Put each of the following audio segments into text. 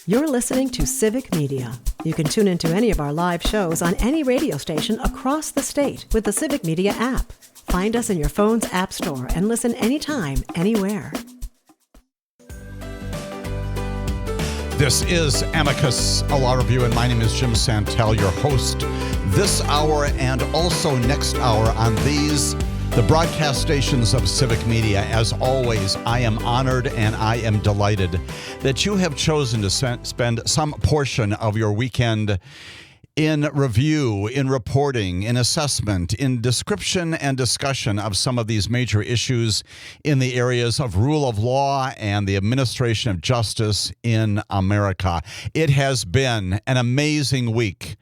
You're listening to Civic Media. You can tune into any of our live shows on any radio station across the state with the Civic Media app. Find us in your phone's app store and listen anytime, anywhere. This is Amicus, a law review, and my name is Jim Santel, your host this hour and also next hour on the broadcast stations of Civic Media. As always, I am honored and I am delighted that you have chosen to spend some portion of your weekend in review, in reporting, in assessment, in description and discussion of some of these major issues in the areas of rule of law and the administration of justice in America. It has been an amazing week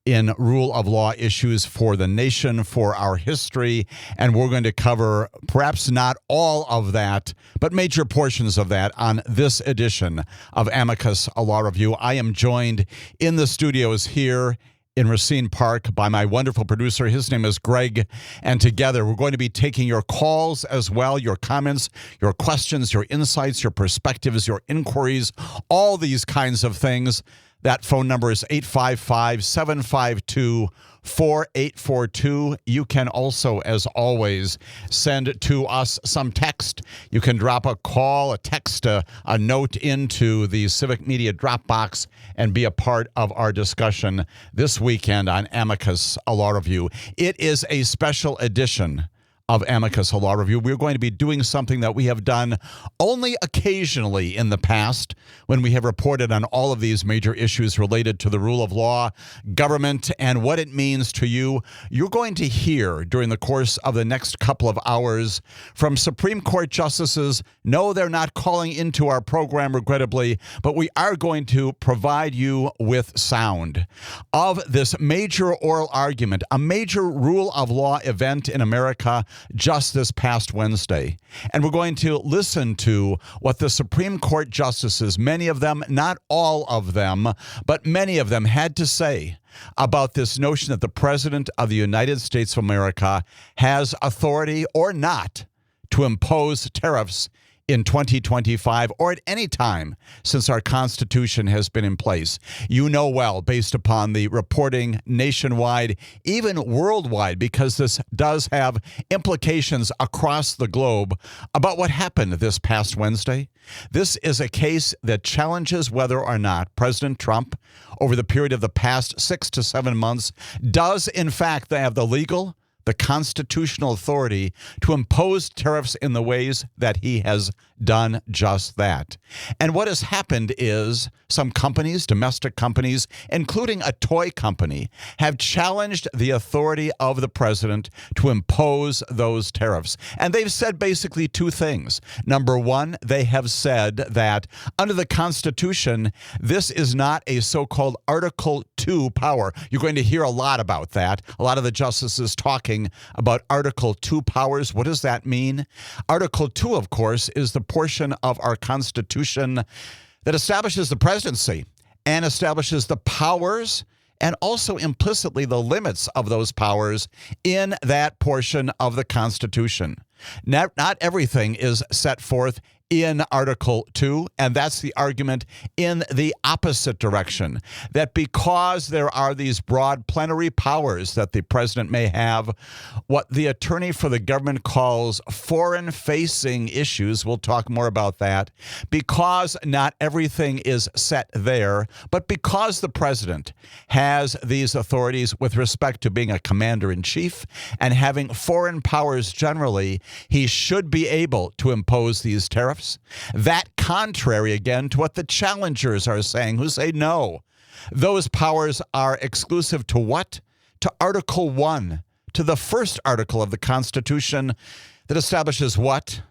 in rule of law issues for the nation, for our history, and we're going to cover perhaps not all of that, but major portions of that on this edition of Amicus, a law review. I am joined in the studios here in Racine Park by my wonderful producer. His name is Greg, and together we're going to be taking your calls as well, your comments, your questions, your insights, your perspectives, your inquiries, all these kinds of things. That phone number is 855-752-4842. You can also, as always, send to us some text. You can drop a call, a text, a note into the Civic Media Dropbox and be a part of our discussion this weekend on Amicus, a law review. It is a special edition of Amicus, a law review. We're going to be doing something that we have done only occasionally in the past when we have reported on all of these major issues related to the rule of law, government, and what it means to you. You're going to hear during the course of the next couple of hours from Supreme Court justices. No, they're not calling into our program, regrettably, but we are going to provide you with sound of this major oral argument, a major rule of law event in America just this past Wednesday. And we're going to listen to what the Supreme Court justices, many of them, not all of them, but many of them had to say about this notion that the President of the United States of America has authority or not to impose tariffs in 2025 or at any time since our Constitution has been in place. You know well, based upon the reporting nationwide, even worldwide, because this does have implications across the globe about what happened this past Wednesday. This is a case that challenges whether or not President Trump, over the period of the past 6 to 7 months, does in fact have the legal, the constitutional authority to impose tariffs in the ways that he has done just that. And what has happened is some companies, domestic companies, including a toy company, have challenged the authority of the president to impose those tariffs. And they've said basically two things. Number one, they have said that under the Constitution, this is not a so-called Article 2 power. You're going to hear a lot about that. A lot of the justices talking about Article 2 powers. What does that mean? Article 2, of course, is the portion of our Constitution that establishes the presidency and establishes the powers and also implicitly the limits of those powers in that portion of the Constitution. Not everything is set forth in Article 2, and that's the argument in the opposite direction, that because there are these broad plenary powers that the president may have, what the attorney for the government calls foreign-facing issues, we'll talk more about that, because not everything is set there, but because the president has these authorities with respect to being a commander-in-chief and having foreign powers generally, he should be able to impose these tariffs. That contrary, again, to what the challengers are saying, who say no. Those powers are exclusive to what? To Article 1, to the first article of the Constitution that establishes what?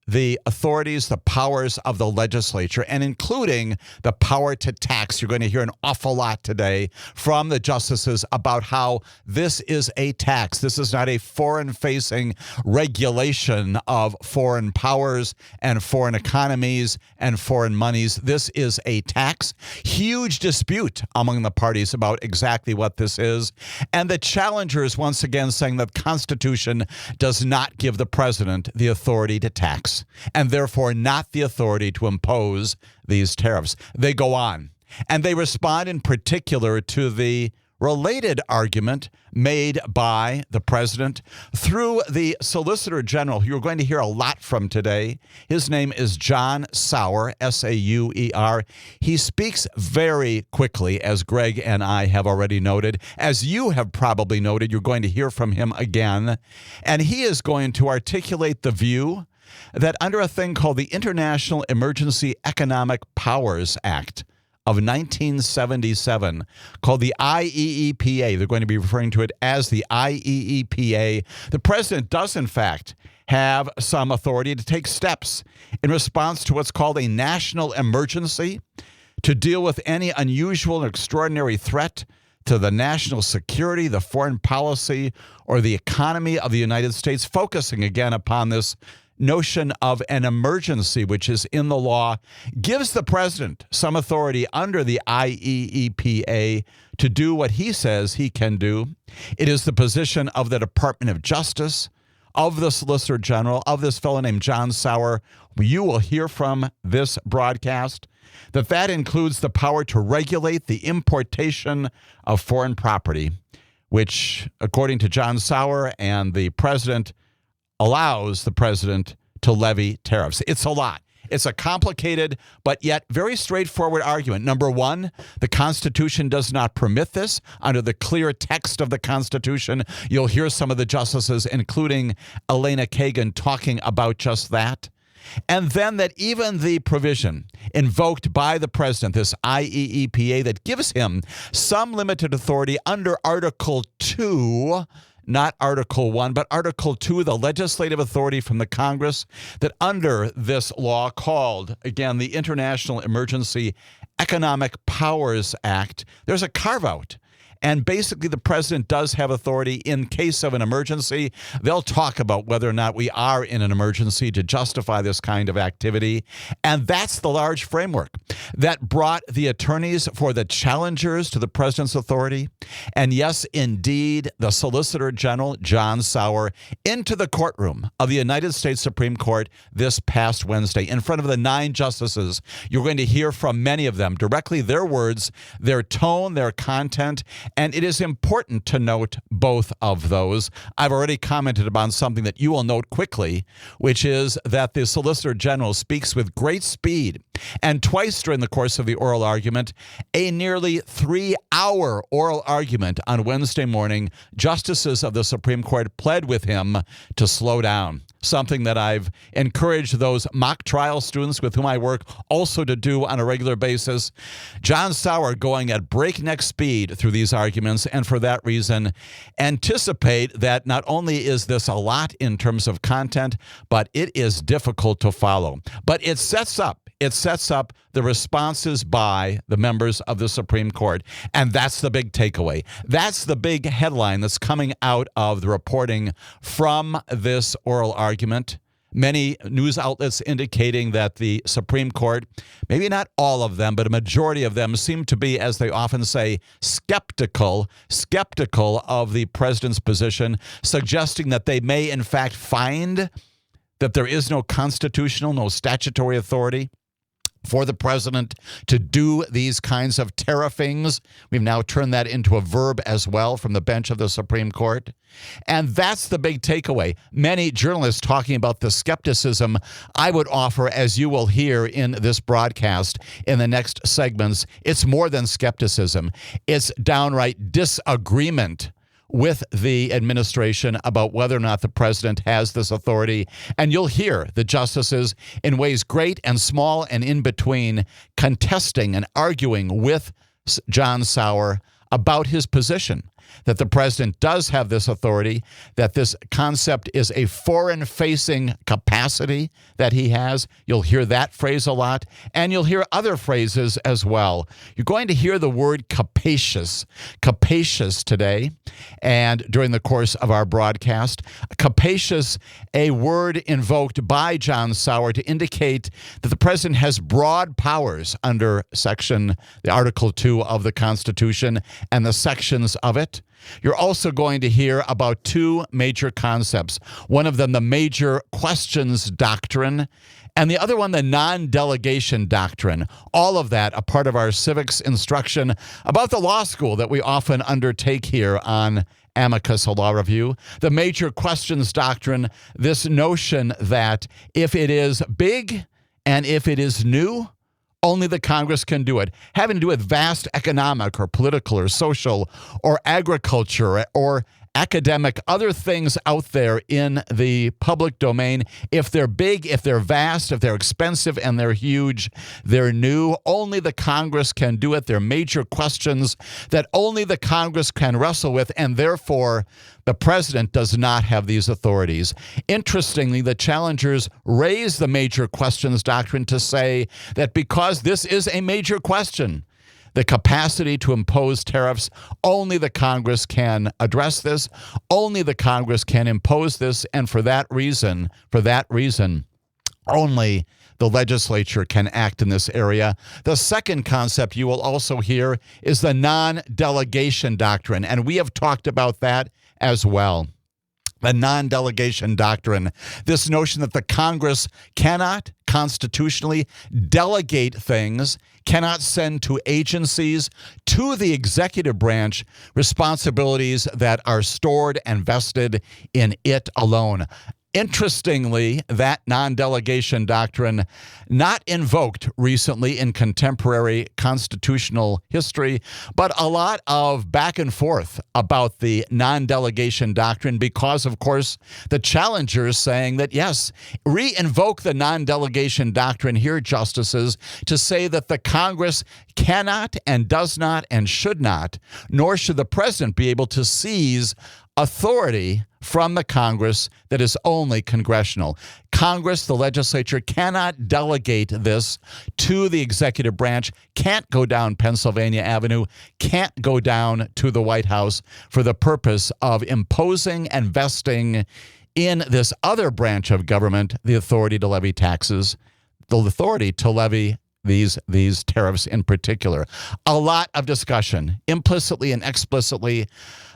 The authorities, the powers of the legislature, and including the power to tax. You're going to hear an awful lot today from the justices about how this is a tax. This is not a foreign-facing regulation of foreign powers and foreign economies and foreign monies. This is a tax. Huge dispute among the parties about exactly what this is. And the challengers once again saying that the Constitution does not give the president the authority to tax. tax and therefore not the authority to impose these tariffs. They go on, and they respond in particular to the related argument made by the president through the Solicitor General, who you're going to hear a lot from today. His name is John Sauer, S-A-U-E-R. He speaks very quickly, as Greg and I have already noted. As you have probably noted, you're going to hear from him again. And he is going to articulate the view that under a thing called the International Emergency Economic Powers Act of 1977, called the IEEPA. They're going to be referring to it as the IEEPA. The president does, in fact, have some authority to take steps in response to what's called a national emergency to deal with any unusual and extraordinary threat to the national security, the foreign policy, or the economy of the United States, focusing again upon this notion of an emergency, which is in the law, gives the president some authority under the IEEPA to do what he says he can do. It is the position of the Department of Justice, of the Solicitor General, of this fellow named John Sauer, who you will hear from this broadcast, that includes the power to regulate the importation of foreign property, which, according to John Sauer and the president, allows the president to levy tariffs. It's a lot. It's a complicated but yet very straightforward argument. Number one, the Constitution does not permit this. Under the clear text of the Constitution, you'll hear some of the justices, including Elena Kagan, talking about just that. And then that even the provision invoked by the president, this IEEPA, that gives him some limited authority under Article 2, not Article 1, but Article 2, the legislative authority from the Congress, that under this law called, again, the International Emergency Economic Powers Act, there's a carve-out. And basically, the president does have authority in case of an emergency. They'll talk about whether or not we are in an emergency to justify this kind of activity. And that's the large framework that brought the attorneys for the challengers to the president's authority, and yes, indeed, the Solicitor General, John Sauer, into the courtroom of the United States Supreme Court this past Wednesday in front of the 9 justices. You're going to hear from many of them directly, their words, their tone, their content. And it is important to note both of those. I've already commented upon something that you will note quickly, which is that the Solicitor General speaks with great speed. And twice during the course of the oral argument, a nearly 3-hour oral argument on Wednesday morning, justices of the Supreme Court pled with him to slow down. Something that I've encouraged those mock trial students with whom I work also to do on a regular basis. John Sauer going at breakneck speed through these arguments, and for that reason, anticipate that not only is this a lot in terms of content, but it is difficult to follow. But it sets up the responses by the members of the Supreme Court. And that's the big takeaway. That's the big headline that's coming out of the reporting from this oral argument. Many news outlets indicating that the Supreme Court, maybe not all of them, but a majority of them seem to be, as they often say, skeptical of the president's position, suggesting that they may in fact find that there is no constitutional, no statutory authority for the president to do these kinds of tariffings. We've now turned that into a verb as well from the bench of the Supreme Court. And that's the big takeaway. Many journalists talking about the skepticism. I would offer, as you will hear in this broadcast in the next segments, it's more than skepticism. It's downright disagreement with the administration about whether or not the president has this authority. And you'll hear the justices in ways great and small and in between contesting and arguing with John Sauer about his position, that the president does have this authority, that this concept is a foreign-facing capacity that he has. You'll hear that phrase a lot, and you'll hear other phrases as well. You're going to hear the word capacious today, and during the course of our broadcast. Capacious, a word invoked by John Sauer to indicate that the president has broad powers under the Article 2 of the Constitution and the sections of it. You're also going to hear about two major concepts. One of them, the major questions doctrine, and the other one, the non-delegation doctrine. All of that a part of our civics instruction about the law school that we often undertake here on Amicus, a law review. The major questions doctrine, this notion that if it is big and if it is new, only the Congress can do it, having to do with vast economic or political or social or agriculture or academic, other things out there in the public domain. If they're big, if they're vast, if they're expensive and they're huge, they're new, only the Congress can do it. They're major questions that only the Congress can wrestle with, and therefore the president does not have these authorities. Interestingly, the challengers raise the major questions doctrine to say that because this is a major question, the capacity to impose tariffs, only the Congress can address this, only the Congress can impose this, and for that reason, only the legislature can act in this area. The second concept you will also hear is the non-delegation doctrine, and we have talked about that as well. The non-delegation doctrine, this notion that the Congress cannot constitutionally delegate things, cannot send to agencies, to the executive branch, responsibilities that are stored and vested in it alone. Interestingly, that non-delegation doctrine not invoked recently in contemporary constitutional history, but a lot of back and forth about the non-delegation doctrine because, of course, the challengers saying that, yes, re-invoke the non-delegation doctrine here, justices, to say that the Congress cannot and does not and should not, nor should the president be able to seize authority from the Congress that is only congressional. Congress, the legislature, cannot delegate this to the executive branch, can't go down Pennsylvania Avenue, can't go down to the White House for the purpose of imposing and vesting in this other branch of government the authority to levy taxes, the authority to levy these tariffs in particular. A lot of discussion, implicitly and explicitly,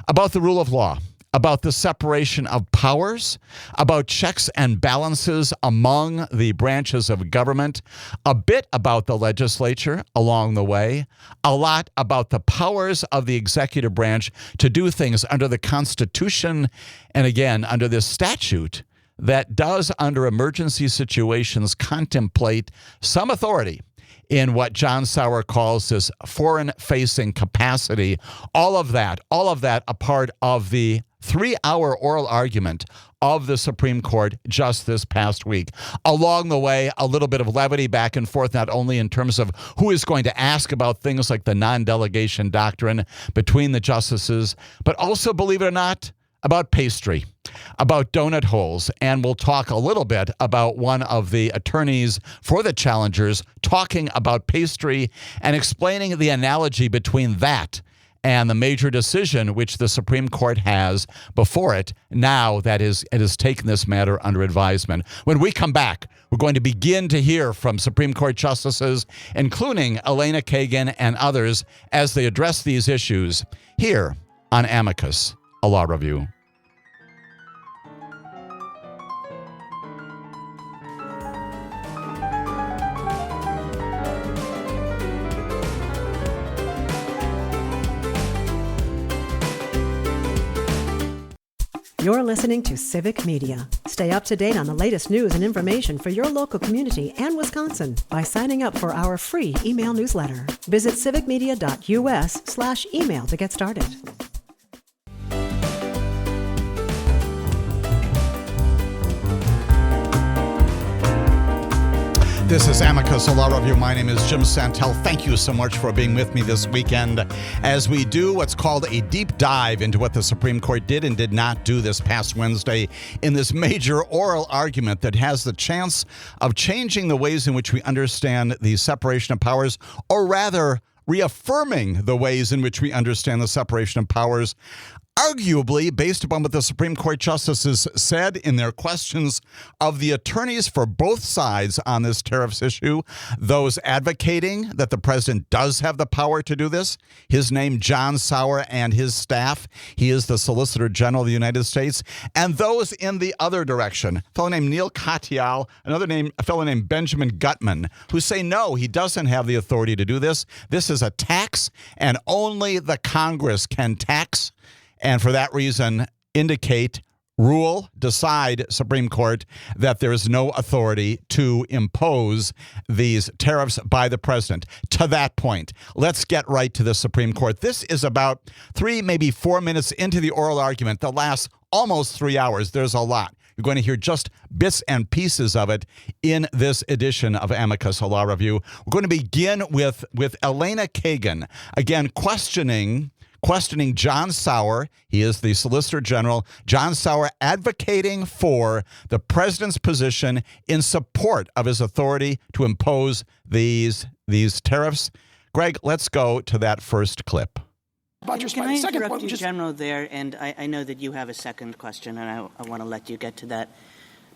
about the rule of law, about the separation of powers, about checks and balances among the branches of government, a bit about the legislature along the way, a lot about the powers of the executive branch to do things under the Constitution and, again, under this statute that does, under emergency situations, contemplate some authority in what John Sauer calls this foreign-facing capacity. All of that a part of the 3-hour oral argument of the Supreme Court just this past week. Along the way, a little bit of levity back and forth, not only in terms of who is going to ask about things like the non-delegation doctrine between the justices, but also, believe it or not, about pastry, about donut holes, and we'll talk a little bit about one of the attorneys for the challengers talking about pastry and explaining the analogy between that and the major decision which the Supreme Court has before it now that it has taken this matter under advisement. When we come back, we're going to begin to hear from Supreme Court justices, including Elena Kagan and others, as they address these issues here on Amicus, a law review. You're listening to Civic Media. Stay up to date on the latest news and information for your local community and Wisconsin by signing up for our free email newsletter. Visit civicmedia.us/email to get started. This is Amicus, a law review. My name is Jim Santel. Thank you so much for being with me this weekend as we do what's called a deep dive into what the Supreme Court did and did not do this past Wednesday in this major oral argument that has the chance of changing the ways in which we understand the separation of powers, or rather reaffirming the ways in which we understand the separation of powers. arguably, based upon what the Supreme Court justices said in their questions of the attorneys for both sides on this tariffs issue, those advocating that the president does have the power to do this, his name John Sauer and his staff, he is the Solicitor General of the United States, and those in the other direction, a fellow named Neil Katyal, a fellow named Benjamin Gutman, who say no, he doesn't have the authority to do this. This is a tax, and only the Congress can tax. And for that reason, decide, Supreme Court, that there is no authority to impose these tariffs by the president. To that point, let's get right to the Supreme Court. This is about 3, maybe 4 minutes into the oral argument. The last almost 3 hours. There's a lot. You're going to hear just bits and pieces of it in this edition of Amicus Law Review. We're going to begin with Elena Kagan, again, questioning John Sauer. He is the Solicitor General. John Sauer advocating for the president's position in support of his authority to impose these tariffs. Greg, let's go to that first clip. Can I interrupt you, General, there? And I know that you have a second question, and I want to let you get to that.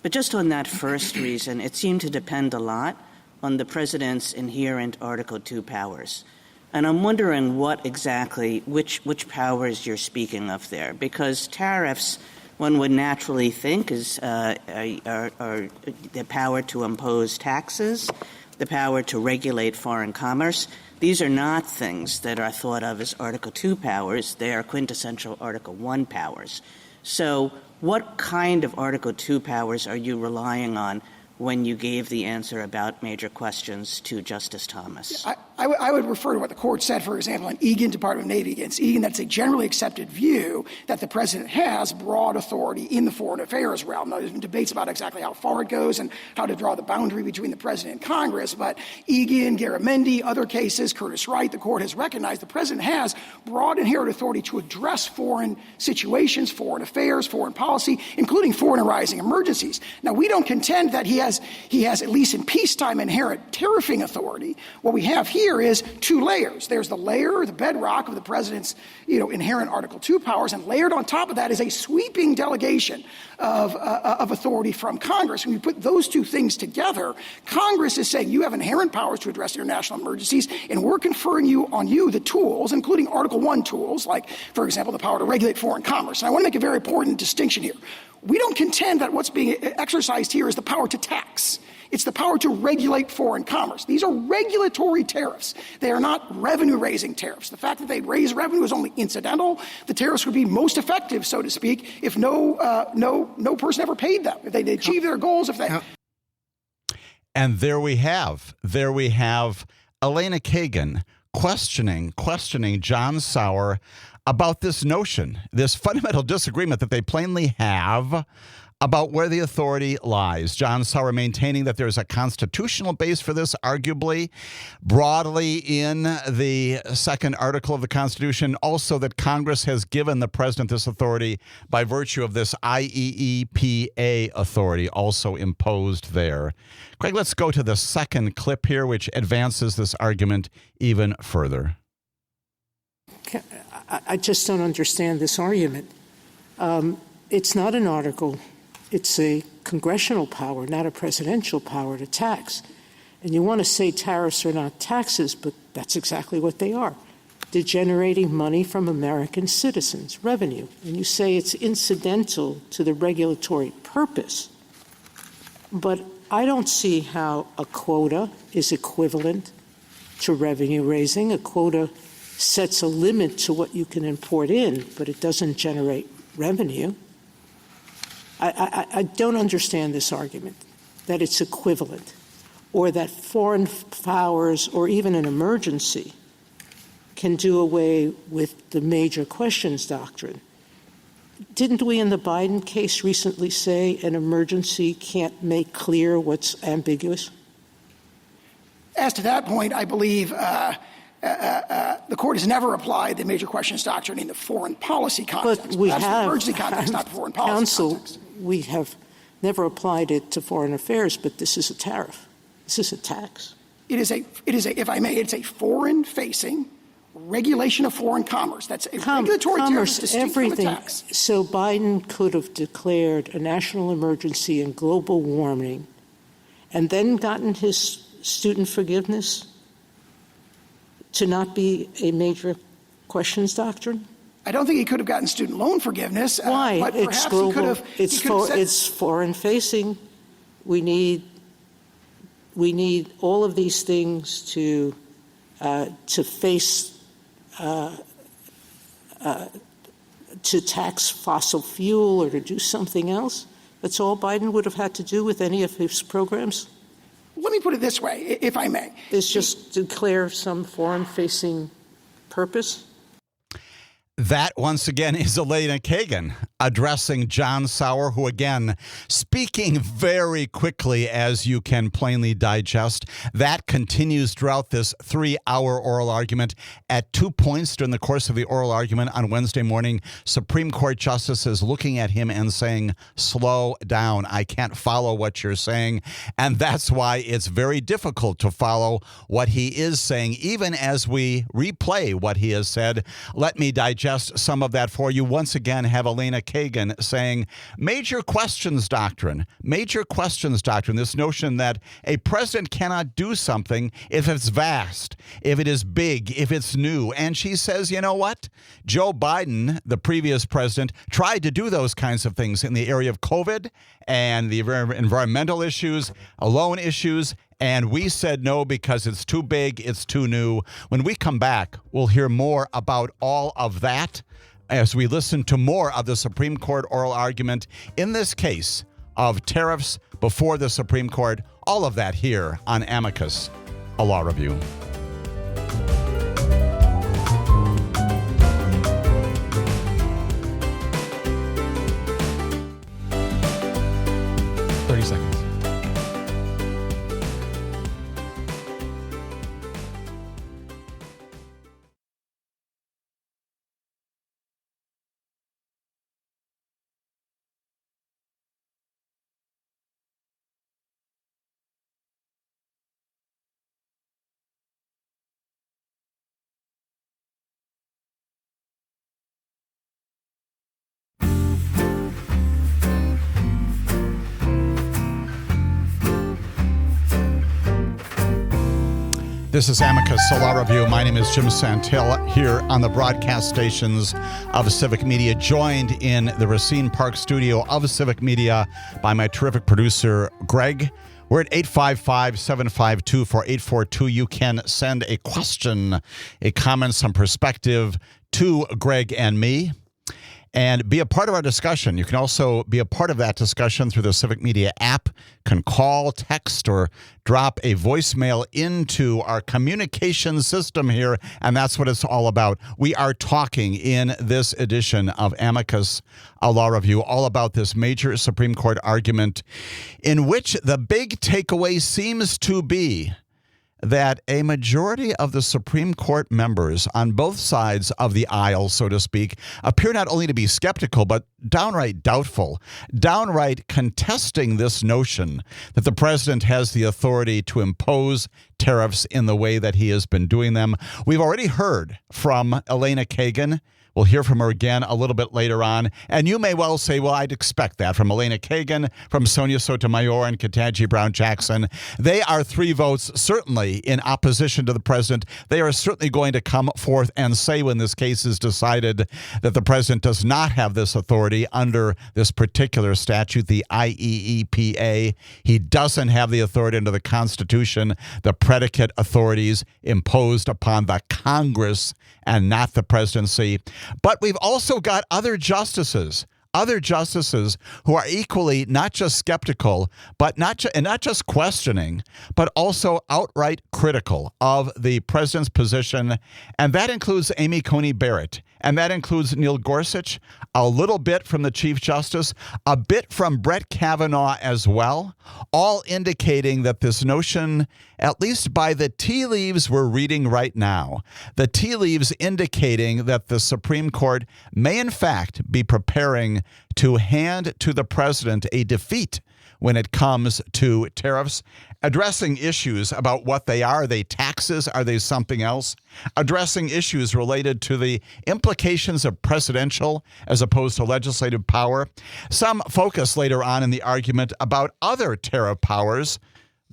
But just on that first reason, it seemed to depend a lot on the president's inherent Article 2 powers. And I'm wondering which powers you're speaking of there, because tariffs, one would naturally think, is are the power to impose taxes, the power to regulate foreign commerce. These are not things that are thought of as Article 2 powers. They are quintessential Article 1 powers. So what kind of Article 2 powers are you relying on when you gave the answer about major questions to Justice Thomas? I would refer to what the court said, for example, in Egan, Department of Navy against Egan. That's a generally accepted view that the president has broad authority in the foreign affairs realm. Now, there's been debates about exactly how far it goes and how to draw the boundary between the president and Congress. But Egan, Garamendi, other cases, Curtis Wright, the court has recognized the president has broad inherent authority to address foreign situations, foreign affairs, foreign policy, including foreign arising emergencies. Now, we don't contend that he has, at least in peacetime, inherent tariffing authority. What we have here is 2 layers. There's the layer, the bedrock of the president's, inherent Article 2 powers, and layered on top of that is a sweeping delegation of authority from Congress. When you put those 2 things together, Congress is saying you have inherent powers to address international emergencies, and we're conferring on you the tools, including Article 1 tools, like, for example, the power to regulate foreign commerce. And I want to make a very important distinction here. We don't contend that what's being exercised here is the power to tax. It's the power to regulate foreign commerce. These are regulatory tariffs. They are not revenue-raising tariffs. The fact that they raise revenue is only incidental. The tariffs would be most effective, so to speak, if no person ever paid them, if they achieve their goals. And there we have Elena Kagan questioning John Sauer about this notion, this fundamental disagreement that they plainly have about where the authority lies. John Sauer maintaining that there's a constitutional base for this, arguably, broadly in the second article of the Constitution, also that Congress has given the president this authority by virtue of this IEEPA authority also imposed there. Greg, let's go to the second clip here, which advances this argument even further. I just don't understand this argument. It's not an article. It's a congressional power, not a presidential power to tax. And you want to say tariffs are not taxes, but that's exactly what they are. They're generating money from American citizens, revenue. And you say it's incidental to the regulatory purpose. But I don't see how a quota is equivalent to revenue raising. A quota sets a limit to what you can import in, but it doesn't generate revenue. I don't understand this argument, that it's equivalent, or that foreign powers or even an emergency can do away with the major questions doctrine. Didn't we in the Biden case recently say an emergency can't make clear what's ambiguous? As to that point, I believe the court has never applied the major questions doctrine in the foreign policy context. But we That's have, the emergency context, not the foreign policy counsel, context. We have never applied it to foreign affairs, but this is a tariff. This is a tax. It is a, if I may, it's a foreign-facing regulation of foreign commerce. That's a regulatory term is distinct from a tax. So Biden could have declared a national emergency and global warming and then gotten his student forgiveness to not be a major questions doctrine? I don't think he could have gotten student loan forgiveness. Why? But It's perhaps global. It's foreign facing. We need all of these things to face to tax fossil fuel or to do something else. That's all Biden would have had to do with any of his programs? Let me put it this way, if I may. Is just declare some foreign-facing purpose? That, once again, is Elena Kagan addressing John Sauer, who, again, speaking very quickly, as you can plainly digest. That continues throughout this 3-hour oral argument. At 2 points during the course of the oral argument on Wednesday morning, Supreme Court justices looking at him and saying, slow down. I can't follow what you're saying. And that's why it's very difficult to follow what he is saying, even as we replay what he has said. Let me digest some of that for you. Once again, have Elena Kagan saying major questions doctrine, this notion that a president cannot do something if it's vast, if it is big, if it's new. And she says, you know what? Joe Biden, the previous president, tried to do those kinds of things in the area of COVID and the environmental issues, loan issues. And we said no because it's too big, it's too new. When we come back, we'll hear more about all of that as we listen to more of the Supreme Court oral argument in this case of tariffs before the Supreme Court. All of that here on Amicus, a law review. Seconds. This is Amicus, a law review. My name is Jim Santel here on the broadcast stations of Civic Media, joined in the Racine Park studio of Civic Media by my terrific producer, Greg. We're at 855-752-4842. You can send a question, a comment, some perspective to Greg and me, and be a part of our discussion. You can also be a part of that discussion through the Civic Media app. You can call, text, or drop a voicemail into our communication system here, and that's what it's all about. We are talking in this edition of Amicus, a law review, all about this major Supreme Court argument in which the big takeaway seems to be that a majority of the Supreme Court members on both sides of the aisle, so to speak, appear not only to be skeptical, but downright doubtful, downright contesting this notion that the president has the authority to impose tariffs in the way that he has been doing them. We've already heard from Elena Kagan. We'll hear from her again a little bit later on. And you may well say, well, I'd expect that from Elena Kagan, from Sonia Sotomayor, and Ketanji Brown Jackson. They are 3 votes, certainly in opposition to the president. They are certainly going to come forth and say when this case is decided that the president does not have this authority under this particular statute, the IEEPA. He doesn't have the authority under the Constitution, the predicate authorities imposed upon the Congress and not the presidency. But we've also got other justices who are equally not just skeptical, but not just questioning, but also outright critical of the president's position. And that includes Amy Coney Barrett. And that includes Neil Gorsuch, a little bit from the Chief Justice, a bit from Brett Kavanaugh as well, all indicating that this notion, at least by the tea leaves we're reading right now, the tea leaves indicating that the Supreme Court may in fact be preparing to hand to the president a defeat when it comes to tariffs, addressing issues about what they are. Are they taxes? Are they something else? Addressing issues related to the implications of presidential as opposed to legislative power. Some focus later on in the argument about other tariff powers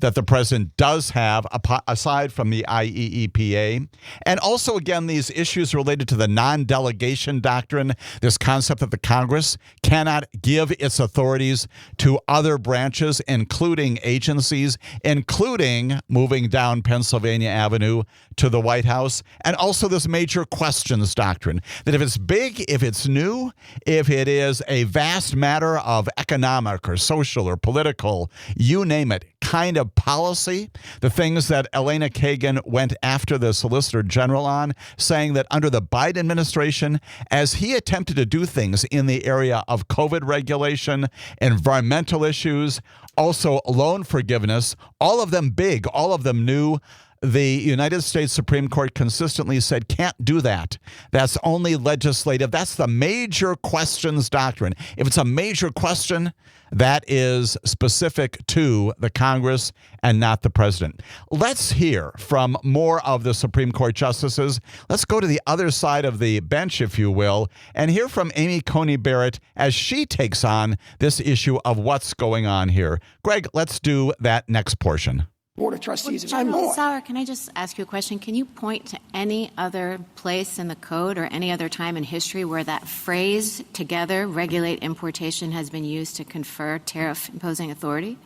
that the president does have aside from the IEEPA. And also, again, these issues related to the non-delegation doctrine, this concept that the Congress cannot give its authorities to other branches, including agencies, including moving down Pennsylvania Avenue to the White House. And also this major questions doctrine, that if it's big, if it's new, if it is a vast matter of economic or social or political, you name it, kind of policy, the things that Elena Kagan went after the Solicitor General on, saying that under the Biden administration, as he attempted to do things in the area of COVID regulation, environmental issues, also loan forgiveness, all of them big, all of them new, the United States Supreme Court consistently said can't do that. That's only legislative. That's the major questions doctrine. If it's a major question, that is specific to the Congress and not the president. Let's hear from more of the Supreme Court justices. Let's go to the other side of the bench, if you will, and hear from Amy Coney Barrett as she takes on this issue of what's going on here. Greg, let's do that next portion. Board of Trustees is General Sauer, can I just ask you a question? Can you point to any other place in the code or any other time in history where that phrase, together, regulate importation, has been used to confer tariff-imposing authority?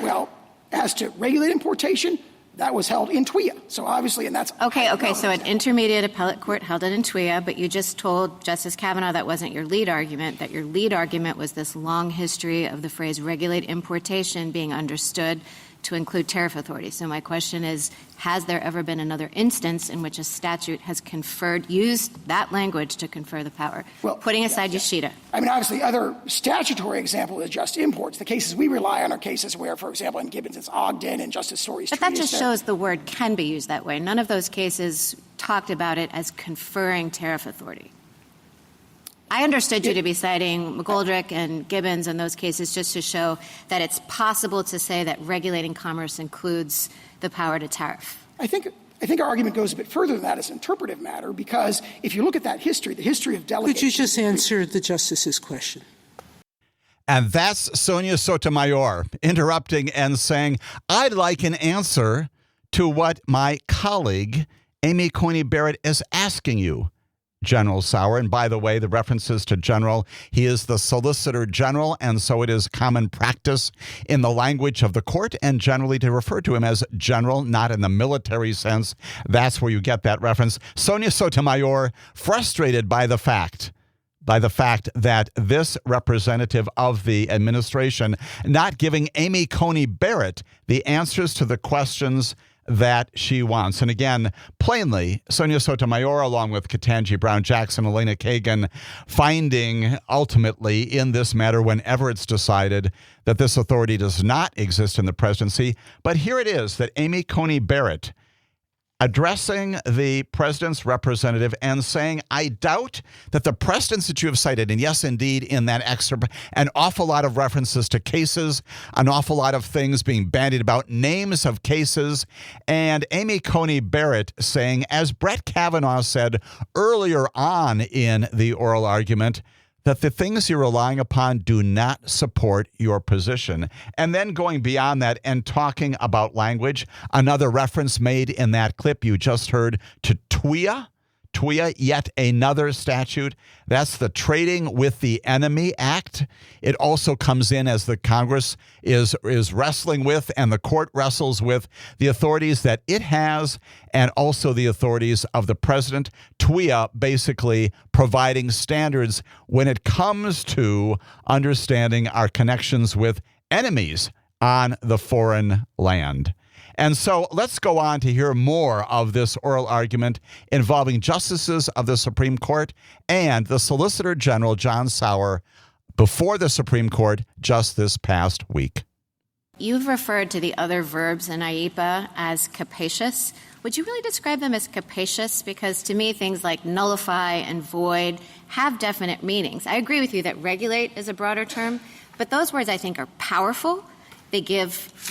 Well, as to regulate importation, that was held in TWIA. So obviously, and that's... Okay, so an intermediate appellate court held it in TWIA, but you just told Justice Kavanaugh that wasn't your lead argument, that your lead argument was this long history of the phrase regulate importation being understood to include tariff authority. So my question is, has there ever been another instance in which a statute has used that language to confer the power? Well, putting aside Yoshida. I mean, obviously, other statutory example is just imports. The cases we rely on are cases where, for example, in Gibbons, it's Ogden and Justice Story's But that just shows the word can be used that way. None of those cases talked about it as conferring tariff authority. I understood you to be citing McGoldrick and Gibbons in those cases just to show that it's possible to say that regulating commerce includes the power to tariff. I think our argument goes a bit further than that as an interpretive matter, because if you look at that history, the history of delegation... Could you just answer the Justice's question? And that's Sonia Sotomayor interrupting and saying, I'd like an answer to what my colleague, Amy Coney Barrett, is asking you, General Sauer. And by the way, the references to General, he is the Solicitor General, and so it is common practice in the language of the court and generally to refer to him as General, not in the military sense. That's where you get that reference. Sonia Sotomayor, frustrated by the fact that this representative of the administration not giving Amy Coney Barrett the answers to the questions that she wants. And again, plainly, Sonia Sotomayor, along with Ketanji Brown Jackson, Elena Kagan, finding ultimately in this matter, whenever it's decided, that this authority does not exist in the presidency. But here it is that Amy Coney Barrett addressing the president's representative and saying, I doubt that the precedents that you have cited, and yes, indeed, in that excerpt, an awful lot of references to cases, an awful lot of things being bandied about, names of cases, and Amy Coney Barrett saying, as Brett Kavanaugh said earlier on in the oral argument, that the things you're relying upon do not support your position. And then going beyond that and talking about language, another reference made in that clip you just heard to TWIA, yet another statute. That's the Trading with the Enemy Act. It also comes in as the Congress is wrestling with and the court wrestles with the authorities that it has and also the authorities of the president. TWIA basically providing standards when it comes to understanding our connections with enemies on the foreign land. And so let's go on to hear more of this oral argument involving justices of the Supreme Court and the Solicitor General, John Sauer, before the Supreme Court just this past week. You've referred to the other verbs in IEEPA as capacious. Would you really describe them as capacious? Because to me, things like nullify and void have definite meanings. I agree with you that regulate is a broader term, But those words, I think, are powerful. They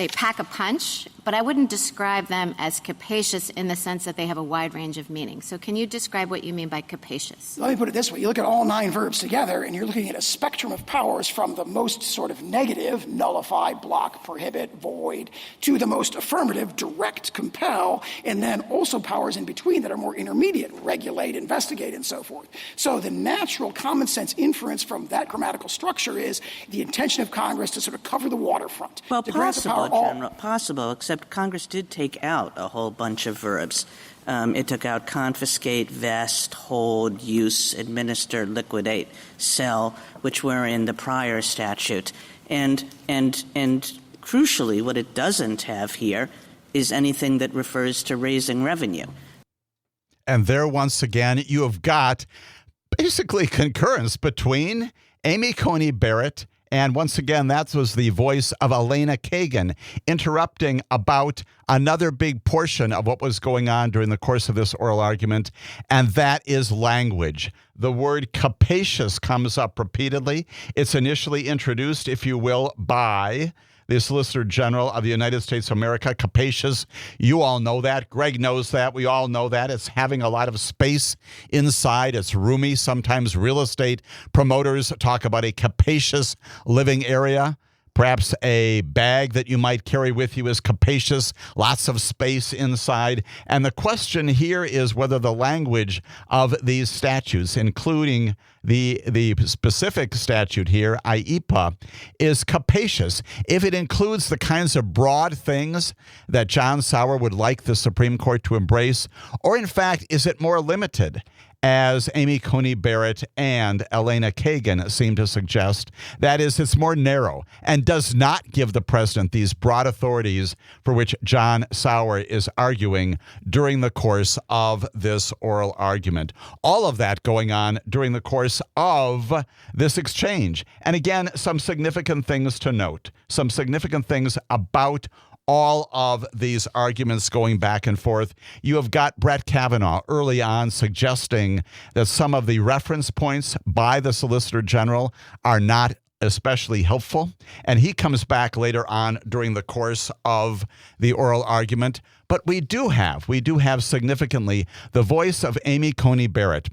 pack a punch, but I wouldn't describe them as capacious in the sense that they have a wide range of meaning. So can you describe what you mean by capacious? Let me put it this way. You look at all 9 verbs together, and you're looking at a spectrum of powers from the most sort of negative, nullify, block, prohibit, void, to the most affirmative, direct, compel, and then also powers in between that are more intermediate, regulate, investigate, and so forth. So the natural common sense inference from that grammatical structure is the intention of Congress to sort of cover the waterfront. Well, possible, except Congress did take out a whole bunch of verbs. It took out confiscate, vest, hold, use, administer, liquidate, sell, which were in the prior statute. And crucially, what it doesn't have here is anything that refers to raising revenue. And there, once again, you have got basically concurrence between Amy Coney Barrett and once again, that was the voice of Elena Kagan interrupting about another big portion of what was going on during the course of this oral argument, and that is language. The word capacious comes up repeatedly. It's initially introduced, if you will, by the Solicitor General of the United States of America. Capacious. You all know that. Greg knows that. We all know that. It's having a lot of space inside. It's roomy. Sometimes real estate promoters talk about a capacious living area. Perhaps a bag that you might carry with you is capacious, lots of space inside. And the question here is whether the language of these statutes, including the specific statute here, IEPA, is capacious. If it includes the kinds of broad things that John Sauer would like the Supreme Court to embrace, or in fact, is it more limited, as Amy Coney Barrett and Elena Kagan seem to suggest? That is, it's more narrow and does not give the president these broad authorities for which John Sauer is arguing during the course of this oral argument. All of that going on during the course of this exchange. And again, some significant things to note, some significant things about all of these arguments going back and forth. You have got Brett Kavanaugh early on suggesting that some of the reference points by the Solicitor General are not especially helpful. And he comes back later on during the course of the oral argument. But we do have significantly the voice of Amy Coney Barrett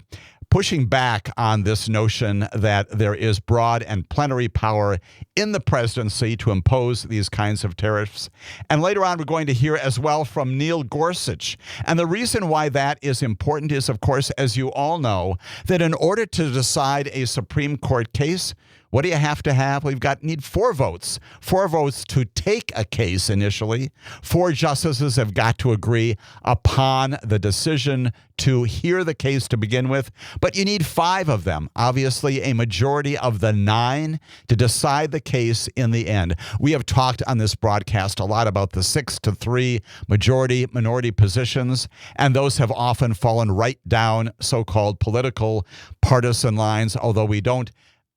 pushing back on this notion that there is broad and plenary power in the presidency to impose these kinds of tariffs. And later on, we're going to hear as well from Neil Gorsuch. And the reason why that is important is, of course, as you all know, that in order to decide a Supreme Court case, what do you have to have? Well, need 4 votes. 4 votes to take a case initially. 4 justices have got to agree upon the decision to hear the case to begin with. But you need 5 of them, obviously a majority of the 9, to decide the case in the end. We have talked on this broadcast a lot about the 6-3 majority-minority positions, and those have often fallen right down so-called political partisan lines, although we don't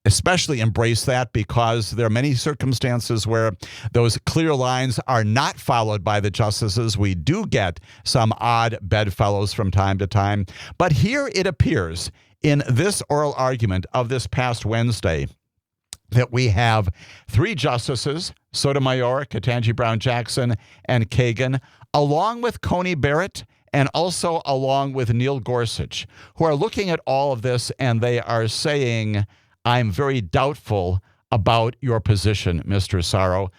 especially embrace that because there are many circumstances where those clear lines are not followed by the justices. We do get some odd bedfellows from time to time. But here it appears in this oral argument of this past Wednesday that we have 3 justices, Sotomayor, Ketanji Brown Jackson, and Kagan, along with Coney Barrett, and also along with Neil Gorsuch, who are looking at all of this and they are saying, I'm very doubtful about your position, Mr. Sauer.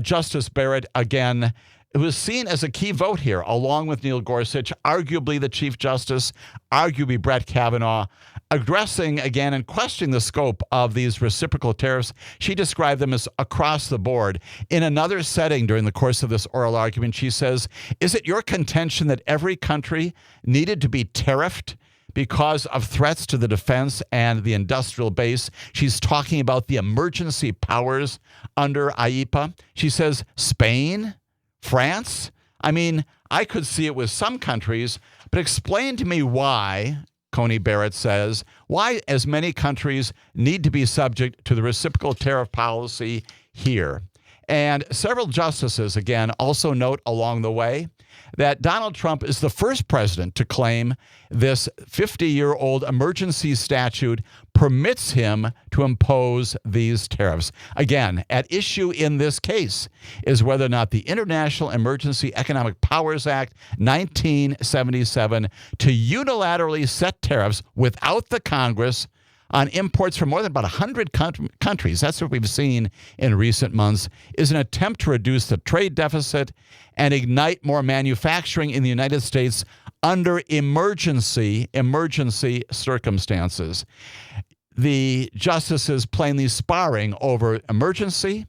Justice Barrett, again, it was seen as a key vote here, along with Neil Gorsuch, arguably the Chief Justice, arguably Brett Kavanaugh, addressing again and questioning the scope of these reciprocal tariffs. She described them as across the board. In another setting during the course of this oral argument, she says, is it your contention that every country needed to be tariffed because of threats to the defense and the industrial base? She's talking about the emergency powers under IEPA. She says, Spain, France? I mean, I could see it with some countries, but explain to me why, Coney Barrett says, why as many countries need to be subject to the reciprocal tariff policy here. And several justices, again, also note along the way that Donald Trump is the first president to claim this 50-year-old emergency statute permits him to impose these tariffs. Again, at issue in this case is whether or not the International Emergency Economic Powers Act 1977 to unilaterally set tariffs without the Congress on imports from more than about 100 countries, that's what we've seen in recent months, is an attempt to reduce the trade deficit and ignite more manufacturing in the United States under emergency circumstances. The justices plainly sparring over emergency,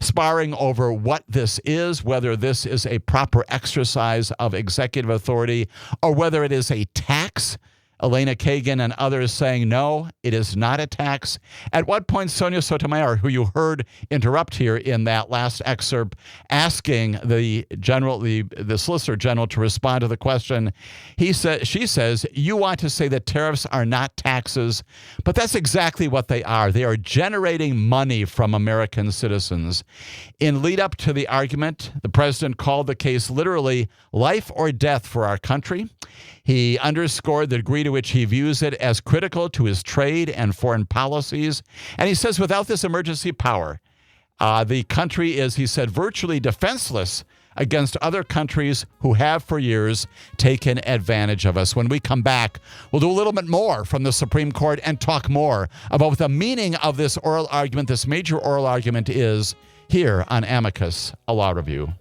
sparring over what this is, whether this is a proper exercise of executive authority or whether it is a tax. Elena Kagan and others saying, no, it is not a tax. At what point Sonia Sotomayor, who you heard interrupt here in that last excerpt, asking the Solicitor General to respond to the question, she says, you want to say that tariffs are not taxes, but that's exactly what they are. They are generating money from American citizens. In lead up to the argument, the president called the case literally life or death for our country. He underscored the degree to which he views it as critical to his trade and foreign policies. And he says without this emergency power, the country is, he said, virtually defenseless against other countries who have for years taken advantage of us. When we come back, we'll do a little bit more from the Supreme Court and talk more about what the meaning of this oral argument, this major oral argument is here on Amicus, a Law Review.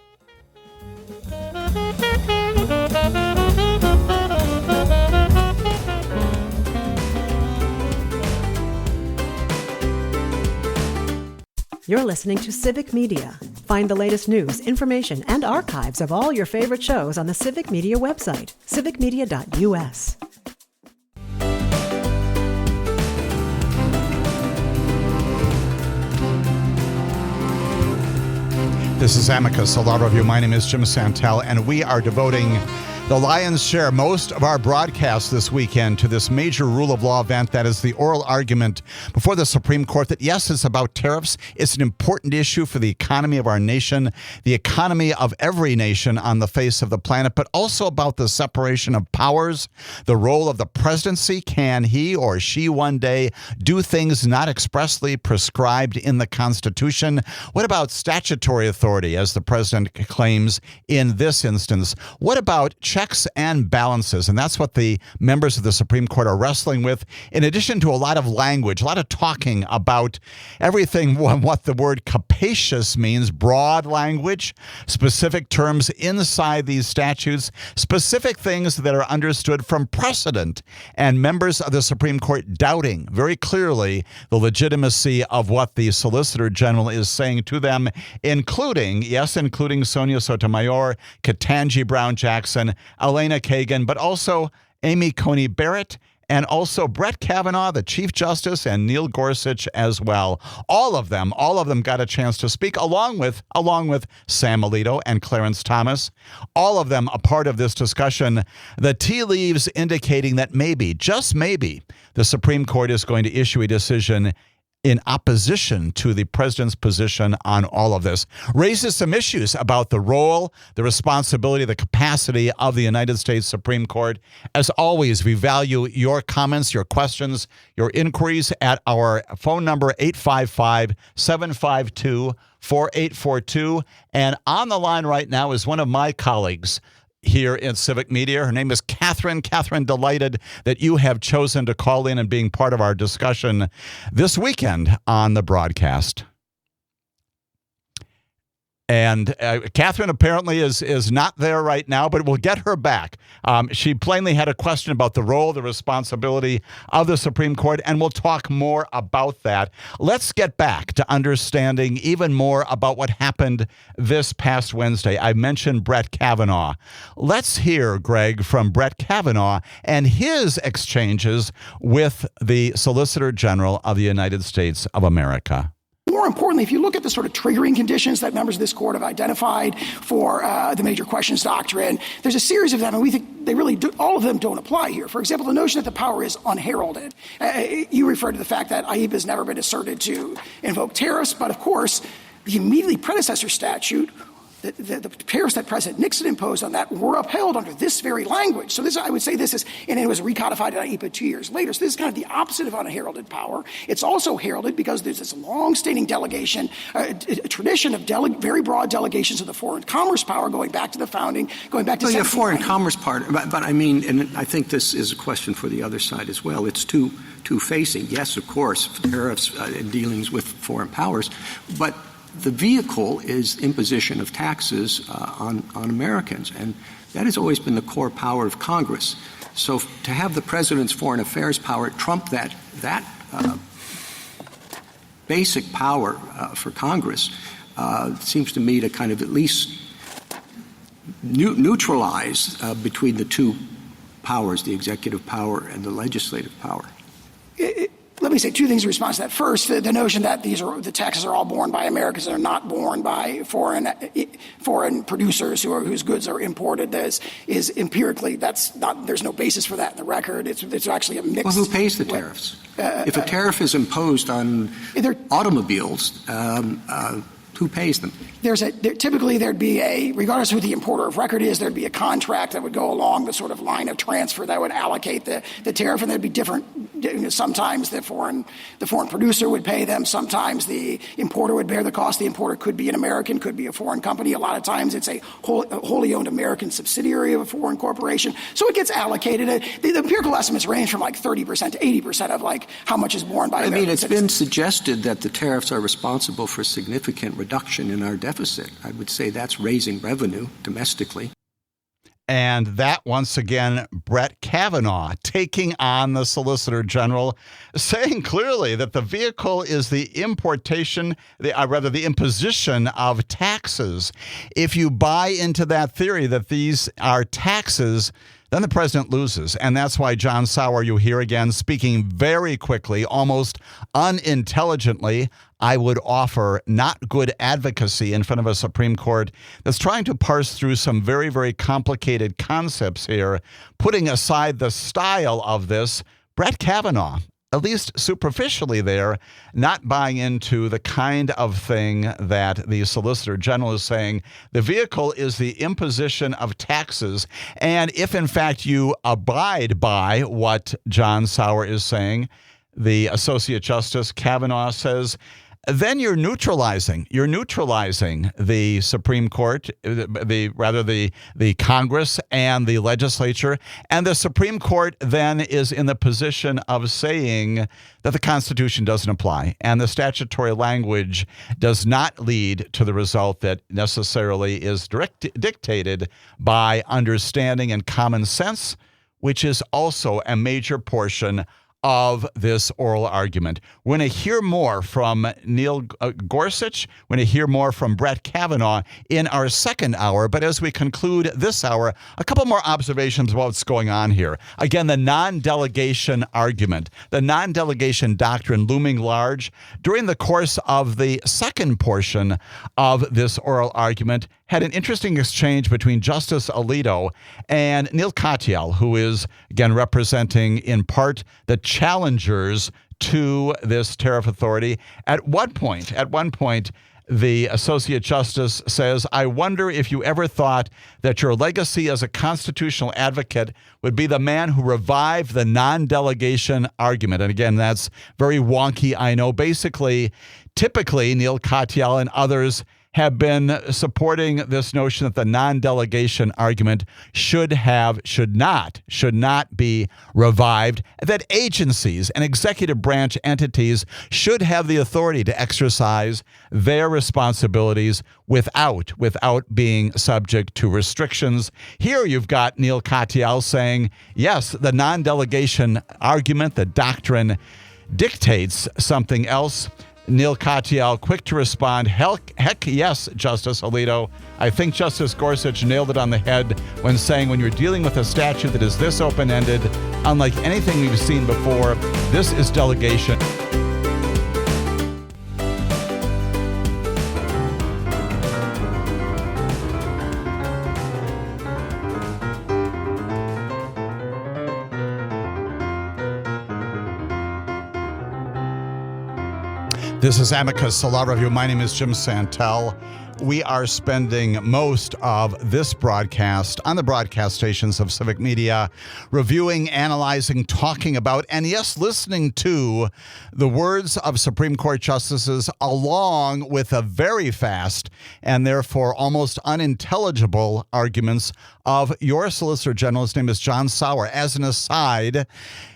You're listening to Civic Media. Find the latest news, information, and archives of all your favorite shows on the Civic Media website, civicmedia.us. This is Amicus, a Law Review. My name is Jim Santel, and we are devoting the lion's share, most of our broadcast this weekend, to this major rule of law event that is the oral argument before the Supreme Court that, yes, it's about tariffs. It's an important issue for the economy of our nation, the economy of every nation on the face of the planet, but also about the separation of powers, the role of the presidency. Can he or she one day do things not expressly prescribed in the Constitution? What about statutory authority, as the president claims in this instance? What about checks and balances? And that's what the members of the Supreme Court are wrestling with, in addition to a lot of language, a lot of talking about everything, what the word capacious means, broad language, specific terms inside these statutes, specific things that are understood from precedent, and members of the Supreme Court doubting very clearly the legitimacy of what the Solicitor General is saying to them, including Sonia Sotomayor, Ketanji Brown Jackson, Elena Kagan, but also Amy Coney Barrett, and also Brett Kavanaugh, the Chief Justice, and Neil Gorsuch as well. All of them got a chance to speak, along with Sam Alito and Clarence Thomas. All of them a part of this discussion. The tea leaves indicating that maybe, just maybe, the Supreme Court is going to issue a decision in opposition to the president's position on all of this. Raises some issues about the role, the responsibility, the capacity of the United States Supreme Court. As always, we value your comments, your questions, your inquiries at our phone number, 855-752-4842. And on the line right now is one of my colleagues here in Civic Media. Her name is Catherine. Catherine, delighted that you have chosen to call in and being part of our discussion this weekend on the broadcast. And Catherine apparently is not there right now, but we'll get her back. She plainly had a question about the role, the responsibility of the Supreme Court, and we'll talk more about that. Let's get back to understanding even more about what happened this past Wednesday. I mentioned Brett Kavanaugh. Let's hear, Greg, from Brett Kavanaugh and his exchanges with the Solicitor General of the United States of America. More importantly, if you look at the sort of triggering conditions that members of this court have identified for the major questions doctrine, there's a series of them, and we think they really all of them don't apply here. For example, the notion that the power is unheralded. You referred to the fact that IEPA has never been asserted to invoke tariffs, but of course, The immediately predecessor statute, the tariffs that President Nixon imposed on that were upheld under this very language. So this, I would say this is, and it was recodified in IEPA 2 years later. So this is kind of the opposite of unheralded power. It's also heralded because there's this long-standing delegation, a tradition of very broad delegations of the foreign commerce power going back to the founding, going back to the foreign commerce part. But I mean, and I think this is a question for the other side as well. It's two-facing. Yes, of course, tariffs and dealings with foreign powers, but the vehicle is imposition of taxes on Americans, and that has always been the core power of Congress. So to have the president's foreign affairs power trump that basic power for Congress seems to me to kind of at least neutralize between the two powers, the executive power and the legislative power. Let me say two things in response to that. First, the notion that the taxes are all borne by Americans and are not borne by foreign producers whose goods are imported is empirically, there's no basis for that in the record. It's actually a mixed. Well, who pays the tariffs? If a tariff is imposed on automobiles, who pays them? Typically there'd be regardless of who the importer of record is, there'd be a contract that would go along the sort of line of transfer that would allocate the tariff, and there'd be different. Sometimes the foreign producer would pay them. Sometimes the importer would bear the cost. The importer could be an American, could be a foreign company. A lot of times it's a wholly owned American subsidiary of a foreign corporation. So it gets allocated. The empirical estimates range from like 30% to 80% of like how much is borne by American I mean, it's citizens. been suggested that the tariffs are responsible for significant reduction in our deficit. I would say that's raising revenue domestically. And that, once again, Brett Kavanaugh taking on the Solicitor General, saying clearly that the vehicle is the the imposition of taxes. If you buy into that theory that these are taxes, then the president loses. And that's why John Sauer, you hear again, speaking very quickly, almost unintelligently, I would offer not good advocacy in front of a Supreme Court that's trying to parse through some very, very complicated concepts here, putting aside the style of this. Brett Kavanaugh, at least superficially there, not buying into the kind of thing that the Solicitor General is saying. The vehicle is the imposition of taxes. And if, in fact, you abide by what John Sauer is saying, the Associate Justice Kavanaugh says, then you're neutralizing the Supreme Court, the Congress and the legislature. And the Supreme Court then is in the position of saying that the Constitution doesn't apply. And the statutory language does not lead to the result that necessarily is dictated by understanding and common sense, which is also a major portion of this oral argument. We're going to hear more from Neil Gorsuch. We're going to hear more from Brett Kavanaugh in our second hour. But as we conclude this hour, a couple more observations about what's going on here. Again, the non-delegation argument, the non-delegation doctrine looming large. During the course of the second portion of this oral argument, had an interesting exchange between Justice Alito and Neil Katyal, who is, again, representing in part the challengers to this tariff authority. At one point, the Associate Justice says, I wonder if you ever thought that your legacy as a constitutional advocate would be the man who revived the non-delegation argument. And again, that's very wonky, I know. Basically, typically, Neil Katyal and others have been supporting this notion that the non-delegation argument should not be revived, that agencies and executive branch entities should have the authority to exercise their responsibilities without being subject to restrictions. Here you've got Neil Katyal saying, yes, the non-delegation argument, the doctrine dictates something else. Neil Katyal, quick to respond, heck yes, Justice Alito. I think Justice Gorsuch nailed it on the head when saying when you're dealing with a statute that is this open-ended, unlike anything we've seen before, this is delegation. This is Amicus Law Review. My name is Jim Santel. We are spending most of this broadcast on the broadcast stations of Civic Media, reviewing, analyzing, talking about, and yes, listening to the words of Supreme Court justices along with the very fast and therefore almost unintelligible arguments of your Solicitor General. His name is John Sauer. As an aside,